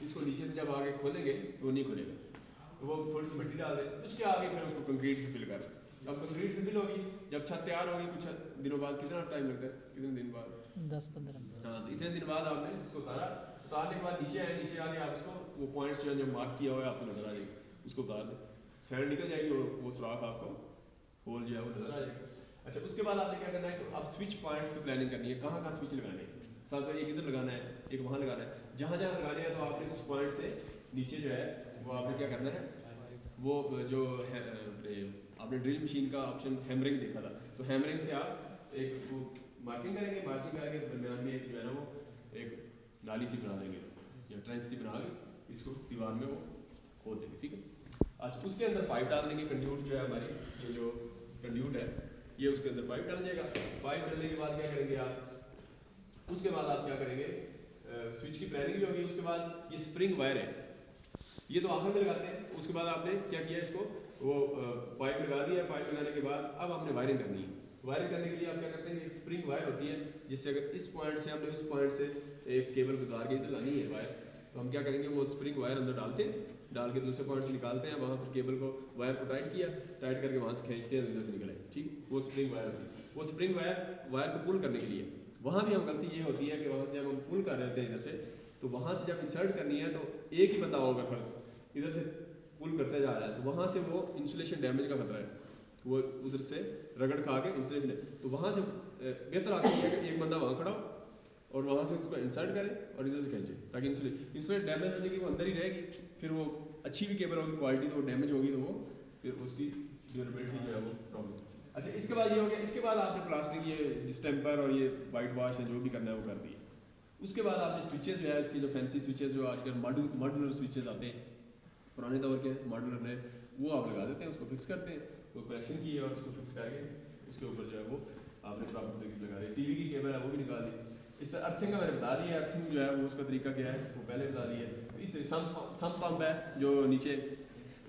इसको नीचे से जब आगे खोलेंगे तो वो नहीं खुलेगा, तो वो थोड़ी सी मिट्टी डाल दें। उसके आगे फिर उसको कंक्रीट से फिल कर दें। अब कंक्रीट से फिल होगी, जब छत तैयार होगी कुछ दिनों बाद, कितना टाइम लगता है, कितने दिन बाद, 10-15। हाँ, तो इतने दिन बाद आपने उसको उतारने के बाद नीचे आए, नीचे आके आप उसको वो पॉइंट्स जो है जो मार्क किया हुआ है आपको नजर आ जाएगा, उसको उतार दें, सैंड निकल जाएगी और वो सुराख आपको होल जो है वो नजर आ जाएगा। अच्छा उसके बाद आपने क्या करना है, तो अब स्विच पॉइंट्स की प्लानिंग करनी है, कहाँ कहाँ स्विच लगाने हैं, साथ में एक इधर लगाना है, एक वहाँ लगाना है, जहाँ जहाँ लगाने हैं तो आपने उस पॉइंट से नीचे जो है वो आपने क्या करना है, वो जो है आपने ड्रिल मशीन का ऑप्शन हैमरिंग देखा था, तो हैमरिंग से आप एक वो मार्किंग करेंगे, मार्किंग करके दरमियान में एक जो है ना वो एक नाली सी बना देंगे या ट्रेंच सी बना के इसको दीवार में वो खोद देंगे, ठीक है। आज उसके अंदर पाइप डाल देंगे, कंड्यूट जो है हमारी ये जो कंड्यूट है ये उसके अंदर पाइप डाल जाएगा। पाइप डालने के बाद क्या करेंगे आप, उसके बाद आप क्या करेंगे, स्विच की प्लानिंग भी होगी। उसके बाद ये स्प्रिंग वायर है, ये तो आखिर में लगाते हैं। उसके बाद आपने क्या किया, इसको वो पाइप लगा दिया, पाइप लगाने के बाद अब आपने वायरिंग करनी है। वायरिंग करने के लिए आप क्या करते हैं, एक स्प्रिंग वायर होती है, जिससे अगर इस पॉइंट से हमने उस पॉइंट से एक केबल गुजार के इधर लानी है वायर, तो हम क्या करेंगे, वो स्प्रिंग वायर अंदर डालते हैं, डाल के दूसरे पॉइंट से निकालते हैं, वहाँ पर केबल को वायर को टाइट किया, टाइट करके वहाँ से खींचते हैं, इधर से निकले, ठीक। वो स्प्रिंग वायर होती है। वो स्प्रिंग वायर को पुल करने के लिए, वहाँ भी हम गलती ये होती है कि वहाँ से जब हम पुल कर रहे होते हैं इधर से, तो वहाँ से जब इंसर्ट करनी है तो एक ही बंदा होगा फर्ज, इधर से पुल करते जा रहा है, तो वहाँ से वो इंसुलेशन डैमेज का खतरा है, वो उधर से रगड़ खा के इंसुलेशन है, तो वहाँ से बेहतर आता है कि एक बंदा वहाँ खड़ा हो और वहाँ से उसको इंसर्ट करे और इधर से खींचे, ताकि इंसुलेशन डैमेज हो जाएगी, वो अंदर ही रहेगी, फिर वो अच्छी भी केबल होगी क्वालिटी, तो वो डैमेज होगी तो वो फिर उसकी ड्यूरेबिलिटी जो है वो प्रॉब्लम। अच्छा इसके बाद ये हो गया, इसके बाद आपने प्लास्टिक ये डिस्टेम्पर और ये वाइट वॉश है जो भी करना है वो कर दिए। उसके बाद आपने स्विचेज जो है इसके जो फैंसी स्विचेज जो आजकल मॉड्यूलर स्विचेज आते हैं, पुराने दौर के मॉड्यूलर ने, वो आप लगा देते हैं, उसको फिक्स करते हैं, वो कनेक्शन किए और उसको फिक्स करके उसके ऊपर जो है वो आपने प्रॉपर तरीके से लगा दिया। टीवी की केबल है वो भी निकाल दी। इस तरह अर्थिंग का मैंने बता दिया, अर्थिंग जो है वो उसका तरीका क्या है वो पहले बता दिया। तो इस तरह सम पंप है जो नीचे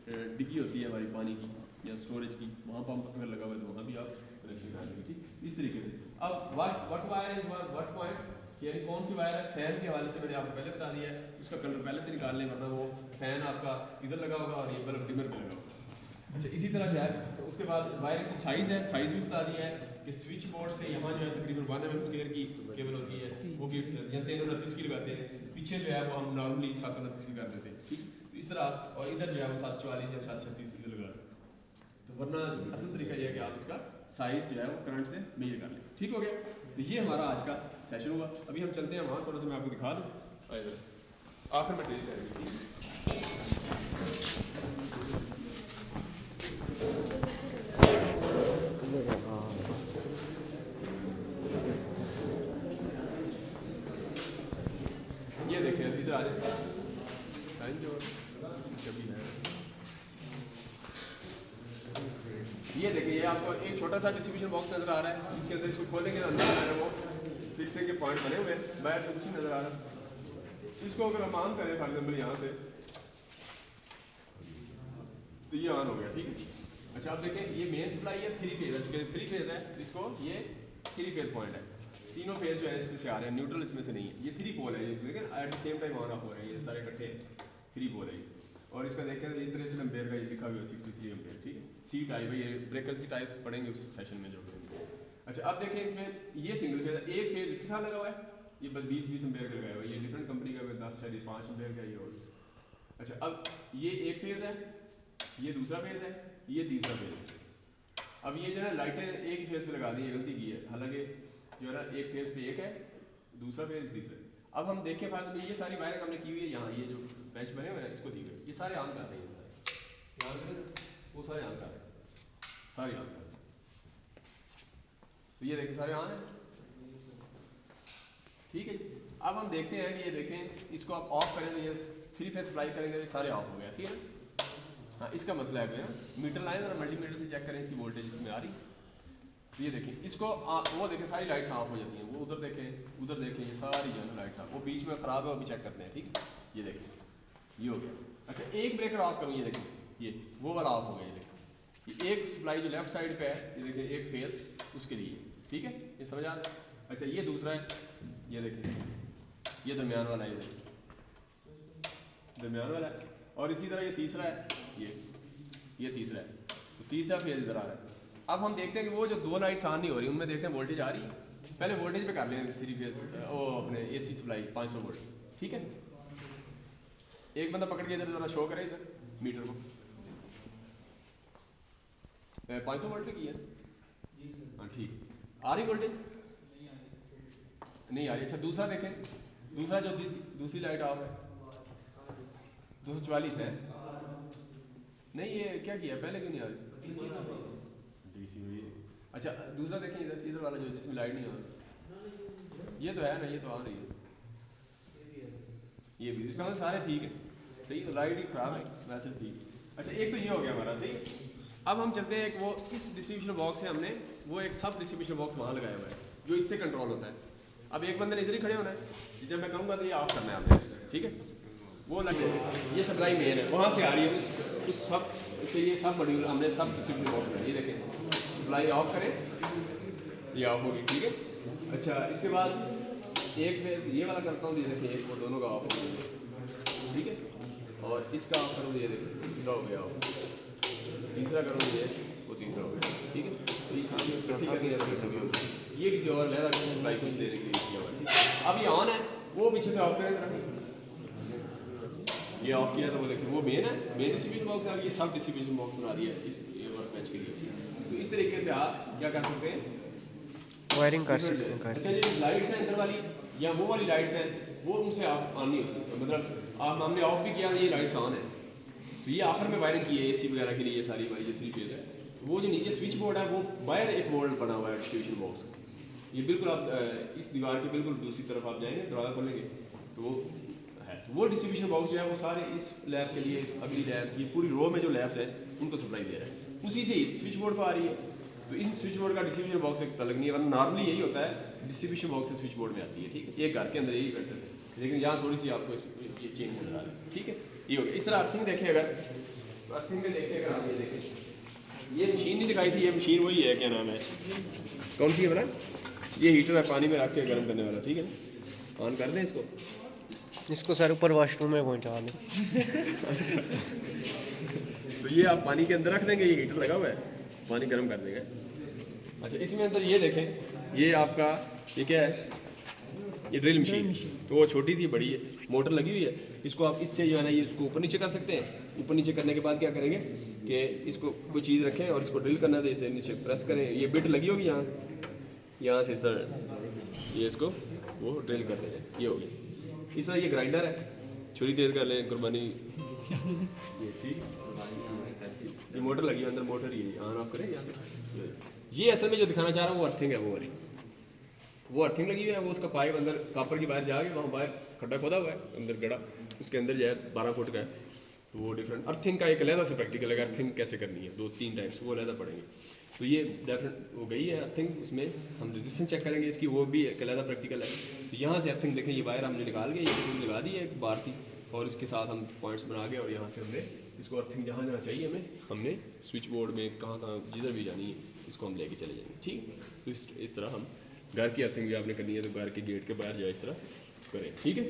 डिग्गी होती है हमारी पानी की या स्टोरेज की, वहाँ पंप अगर लगा हुआ है तो वहाँ भी आप कनेक्शन करा देंगे, ठीक इस तरीके से। अब what wire is what point, यानी कौन सी वायर है, फैन के हवाले से मैंने आपको पहले बता दिया है, उसका कलर पहले से निकाल लें, वरना वो फैन आपका इधर लगा होगा और ये बल्ब डिमर पे लगा होगा। अच्छा इसी तरह जो है तो उसके बाद वायर की साइज़ है, साइज़ भी बता दिया है कि स्विच बोर्ड से यहाँ जो है तकरीबन 1 mm स्क्वायर की केबल होती है, वो भी या 329 की लगाते हैं, पीछे जो है वो हम नॉर्मली 729 की कर देते हैं, ठीक। तो इस तरह और इधर जो है वो 744 या 736 इधर लगा देते हैं। तो वरना असल तरीका यह है कि आप इसका साइज़ जो है वो करंट से मेजर कर लें, ठीक हो गया। तो ये हमारा आज का सेशन हुआ। अभी हम चलते हैं वहाँ, थोड़ा सा मैं आपको दिखा दूँ, आखिर में ड्रिल करेंगे, ये देखें इधर आ जाए ये देखिए, ये आपको एक छोटा सा डिस्ट्रीब्यूशन बॉक्स नजर आ रहा है, इसके अंदर इसको खोलेंगे तो अंदर है वो फिक्सिंग के पॉइंट बने हुए हैं, बाहर तो कुछ नहीं नजर आ रहा। इसको अगर हम ऑन करें फॉर एग्जाम्पल यहाँ से, तो ये ऑन हो गया, ठीक है। अच्छा आप देखें ये मेन सप्लाई है, 3 फेज है, चूंकि 3 फेज है इसको ये 3 फेज पॉइंट है, तीनों फेज जो है इसमें से आ रहे हैं, न्यूट्रल इसमें से नहीं है। ये 3 पोल है, ये देखें eight the same time on off हो रहे हैं, ये सारे इकट्ठे 3 पोल है। और इसका देखें ये 63 एम्पेयर का ये लिखा हुआ है 63 एम्पेयर, ठीक है। सी टाइप है, ये ब्रेकर्स की टाइप पढ़ेंगे उस सेशन में जो भी। अच्छा अब देखें इसमें ये सिंगल फेज है, एक फेज इसके साथ लगा हुआ है, ये बस 20 एम्पेयर का लगाया हुआ है, ये डिफरेंट कंपनी का 10.5 एम्पेयर का ये और। अच्छा अब ये एक फेज है, ये दूसरा फेज है, ये तीसरा फेज है। अब ये जो है लाइटें एक ही फेज पे लगा दी, ये गलती की है, हालांकि जो है ना एक फेज पे एक है, दूसरा फेज तीसरा। अब हम देखें फायदा में ये सारी वायरिंग हमने की हुई है, यहाँ ये जो बेंच बने हुए हैं इसको दी हुई है, ये सारे ऑन कर रहे हैं, ध्यान करें वो सारे ऑन कर रहे हैं, सारे ऑन कर रहे हैं। तो ये देखें सारे ऑन है, ठीक है। अब हम देखते हैं कि ये देखें इसको आप ऑफ करें तो ये 3 फेज सप्लाई करेंगे तो सारे ऑफ हो गए, ऐसी है ना। हाँ इसका मसला है कोई मीटर लाइन और मल्टीमीटर से चेक करें इसकी वोल्टेज इसमें आ रही। तो ये देखें इसको वो देखें सारी लाइट्स ऑफ हो जाती हैं, वो उधर देखें ये सारी जो है लाइट्स ऑफ, वो बीच में ख़राब है वो भी चेक करते हैं, ठीक। ये देखें ये हो गया। अच्छा एक ब्रेकर ऑफ करूँ, ये देखें ये वो वाला ऑफ हो गया, ये देखें ये एक सप्लाई जो लेफ्ट साइड पे है, ये देखें एक फेज उसके लिए, ठीक है, ये समझ आ रहा है। अच्छा ये दूसरा है, ये देखें ये दरमियान वाला है, ये देखें दरमियान वाला है। और इसी तरह ये तीसरा है, ये तीसरा है, तो तीसरा फेज इधर आ रहा है। अब हम देखते हैं कि वो जो 2 लाइट्स ऑन नहीं हो रही उनमें देखते हैं वोल्टेज आ रही है, पहले वोल्टेज पे कर लें 3 फेज वो अपने एसी सप्लाई 500 वोल्ट, ठीक है। एक बंदा पकड़ के इधर ज़रा शो करे इधर मीटर को, 500 वोल्ट पे किया, हाँ ठीक आ रही वोल्टेज नहीं आ रही। अच्छा दूसरा देखें, दूसरा जो दूसरी लाइट ऑफ है 244 है, नहीं ये क्या किया पहले क्यों नहीं आ रही डीसी हुई। अच्छा दूसरा देखें इधर वाला जो जिसमें लाइट नहीं आ रही, ये तो है ना, ये तो आ रही है, ये भी इसका मतलब सारे ठीक है, सही। तो लाइट ही खराब है वैसे ठीक। अच्छा एक तो ये हो गया हमारा, सही। अब हम चलते हैं एक वो इस डिस्ट्रीब्यूशन बॉक्स है, हमने वो एक सब डिस्ट्रीब्यूशन बॉक्स वहाँ लगाया हुआ है जो इससे कंट्रोल होता है। अब एक बंदे ने इधर ही खड़े होना है, जब मैं कहूँगा तो ये ऑफ करना है आपने, ठीक है। वो लगे ये सप्लाई मेन है, वहाँ से आ रही है उस सब से, ये सब मॉड्यूल हमने सब डिस्ट्रीब्यूशन बॉक्स में, ये देखें सप्लाई ऑफ करें ये ऑफ होगी, ठीक है। अच्छा इसके बाद एक फेज ये वाला करता हूँ, ये देखें एक वो दोनों का ऑफ हो गया, ठीक है। और इसका ऑफ करूँ, ये देखें दूसरा हो गया ऑफ, तीसरा करूँ ये वो तीसरा हो गया, ठीक है। तो ये इकट्ठी करनी है, ये किसी और लहरा सप्लाई कुछ देने के लिए किया हुआ, ठीक है। अब ये ऑन है, वो पीछे से ऑफ करें, ये ऑफ किया तो वो देखिए वो मेन है, मेन डिस्ट्रीब्यूशन बॉक्स है, ये सब डिस्ट्रीब्यूशन बॉक्स बना दिया इस वर्क बेंच के लिए। तो इस तरीके से आप क्या कर सकते हैं, वायरिंग कर सकते हैं। अच्छा जो लाइट्स हैं अंदर वाली या वो वाली लाइट्स हैं वो उनसे आप ऑन नहीं होती, तो मतलब आप हमने ऑफ भी किया ये लाइट्स ऑन है, तो ये आखिर में वायरिंग की है एसी वगैरह के लिए, ये सारी वाली जो 3 फेज है। तो वो जो नीचे स्विच बोर्ड है वो बाहर एक बोर्ड बना हुआ है डिस्ट्रीब्यूशन बॉक्स, ये बिल्कुल आप इस दीवार के बिल्कुल दूसरी तरफ आप जाएंगे, दरवाजा खोलेंगे तो वो है, वो डिस्ट्रीब्यूशन बॉक्स जो है वो सारे इस लैब के लिए, अगली लैब, ये पूरी रो में जो लैब्स है उनको सप्लाई दे रहा है, उसी से इस स्विच बोर्ड पर आ रही है। तो इन स्विच बोर्ड का डिस्ट्रीब्यूशन बॉक्स एक तलग नहीं है, वरना नॉर्मली यही होता है डिस्ट्रीब्यूशन बॉक्स से स्विच बोर्ड में आती है, ठीक है। एक घर के अंदर यही करते हैं, लेकिन यहाँ थोड़ी सी आपको ये चेंज नजर आ रही है, ठीक है। ये हो गया। इस तरह अर्थिंग देखें, अगर अर्थिंग में देखें, अगर आप ये देखें ये मशीन नहीं दिखाई थी, ये मशीन वही है, क्या नाम है, कौन सी है बना, ये हीटर है पानी में रख के गर्म करने वाला, ठीक है ना। ऑन कर दें इसको सर ऊपर वॉशरूम में पहुँचा दें। तो ये आप पानी के अंदर रख देंगे, ये हीटर लगा हुआ है, पानी गर्म कर देंगे। अच्छा इसमें अंदर ये देखें, ये आपका ये क्या है, ये ड्रिल मशीन, तो वो छोटी थी बड़ी है, मोटर लगी हुई है। इसको आप इससे जो है ना ये इसको ऊपर नीचे कर सकते हैं। ऊपर नीचे करने के बाद क्या करेंगे कि इसको कोई चीज़ रखें और इसको ड्रिल करना है, तो इसे नीचे प्रेस करें, ये बिट लगी होगी यहाँ से सर, ये इसको वो ड्रिल कर देंगे, ये होगी। इस तरह ये ग्राइंडर है, छुरी तेज कर लें कुर्बानी, ये ठीक, ये मोटर लगी है अंदर, मोटर ये ऑन ऑफ करें यहाँ से। ये असल में जो दिखाना चाह रहा हूँ वो अर्थिंग है, वो वाली वो अर्थिंग लगी हुई है, वो उसका पाइप अंदर कापर की बाहर जाके वहाँ बाहर खड्डा खोदा हुआ है अंदर गड़ा, उसके अंदर जो है 12 फुट का है। तो वो डिफरेंट अर्थिंग का एक अलहदा से प्रैक्टिकल है, अर्थिंग कैसे करनी है 2-3 टाइप्स वो अलहदा पड़ेंगे। तो ये डेफिनेट हो गई है अर्थिंग, इसमें हम रेजिस्टेंस चेक करेंगे इसकी, वो भी एक अलहदा प्रैक्टिकल है। तो यहाँ से अर्थिंग देखें, ये वायर हमने निकाल के ये लगा दी है एक बार सी, और इसके साथ हम पॉइंट्स बना के और यहाँ से हमने इसको अर्थिंग जहाँ जहाँ चाहिए हमें, हमने स्विच बोर्ड में कहाँ कहाँ जिधर भी जानी है इसको हम लेके चले जाएंगे, ठीक। तो इस तरह हम घर की अर्थिंग भी आपने करनी है तो घर के गेट के बाहर जाए इस तरह करें, ठीक है।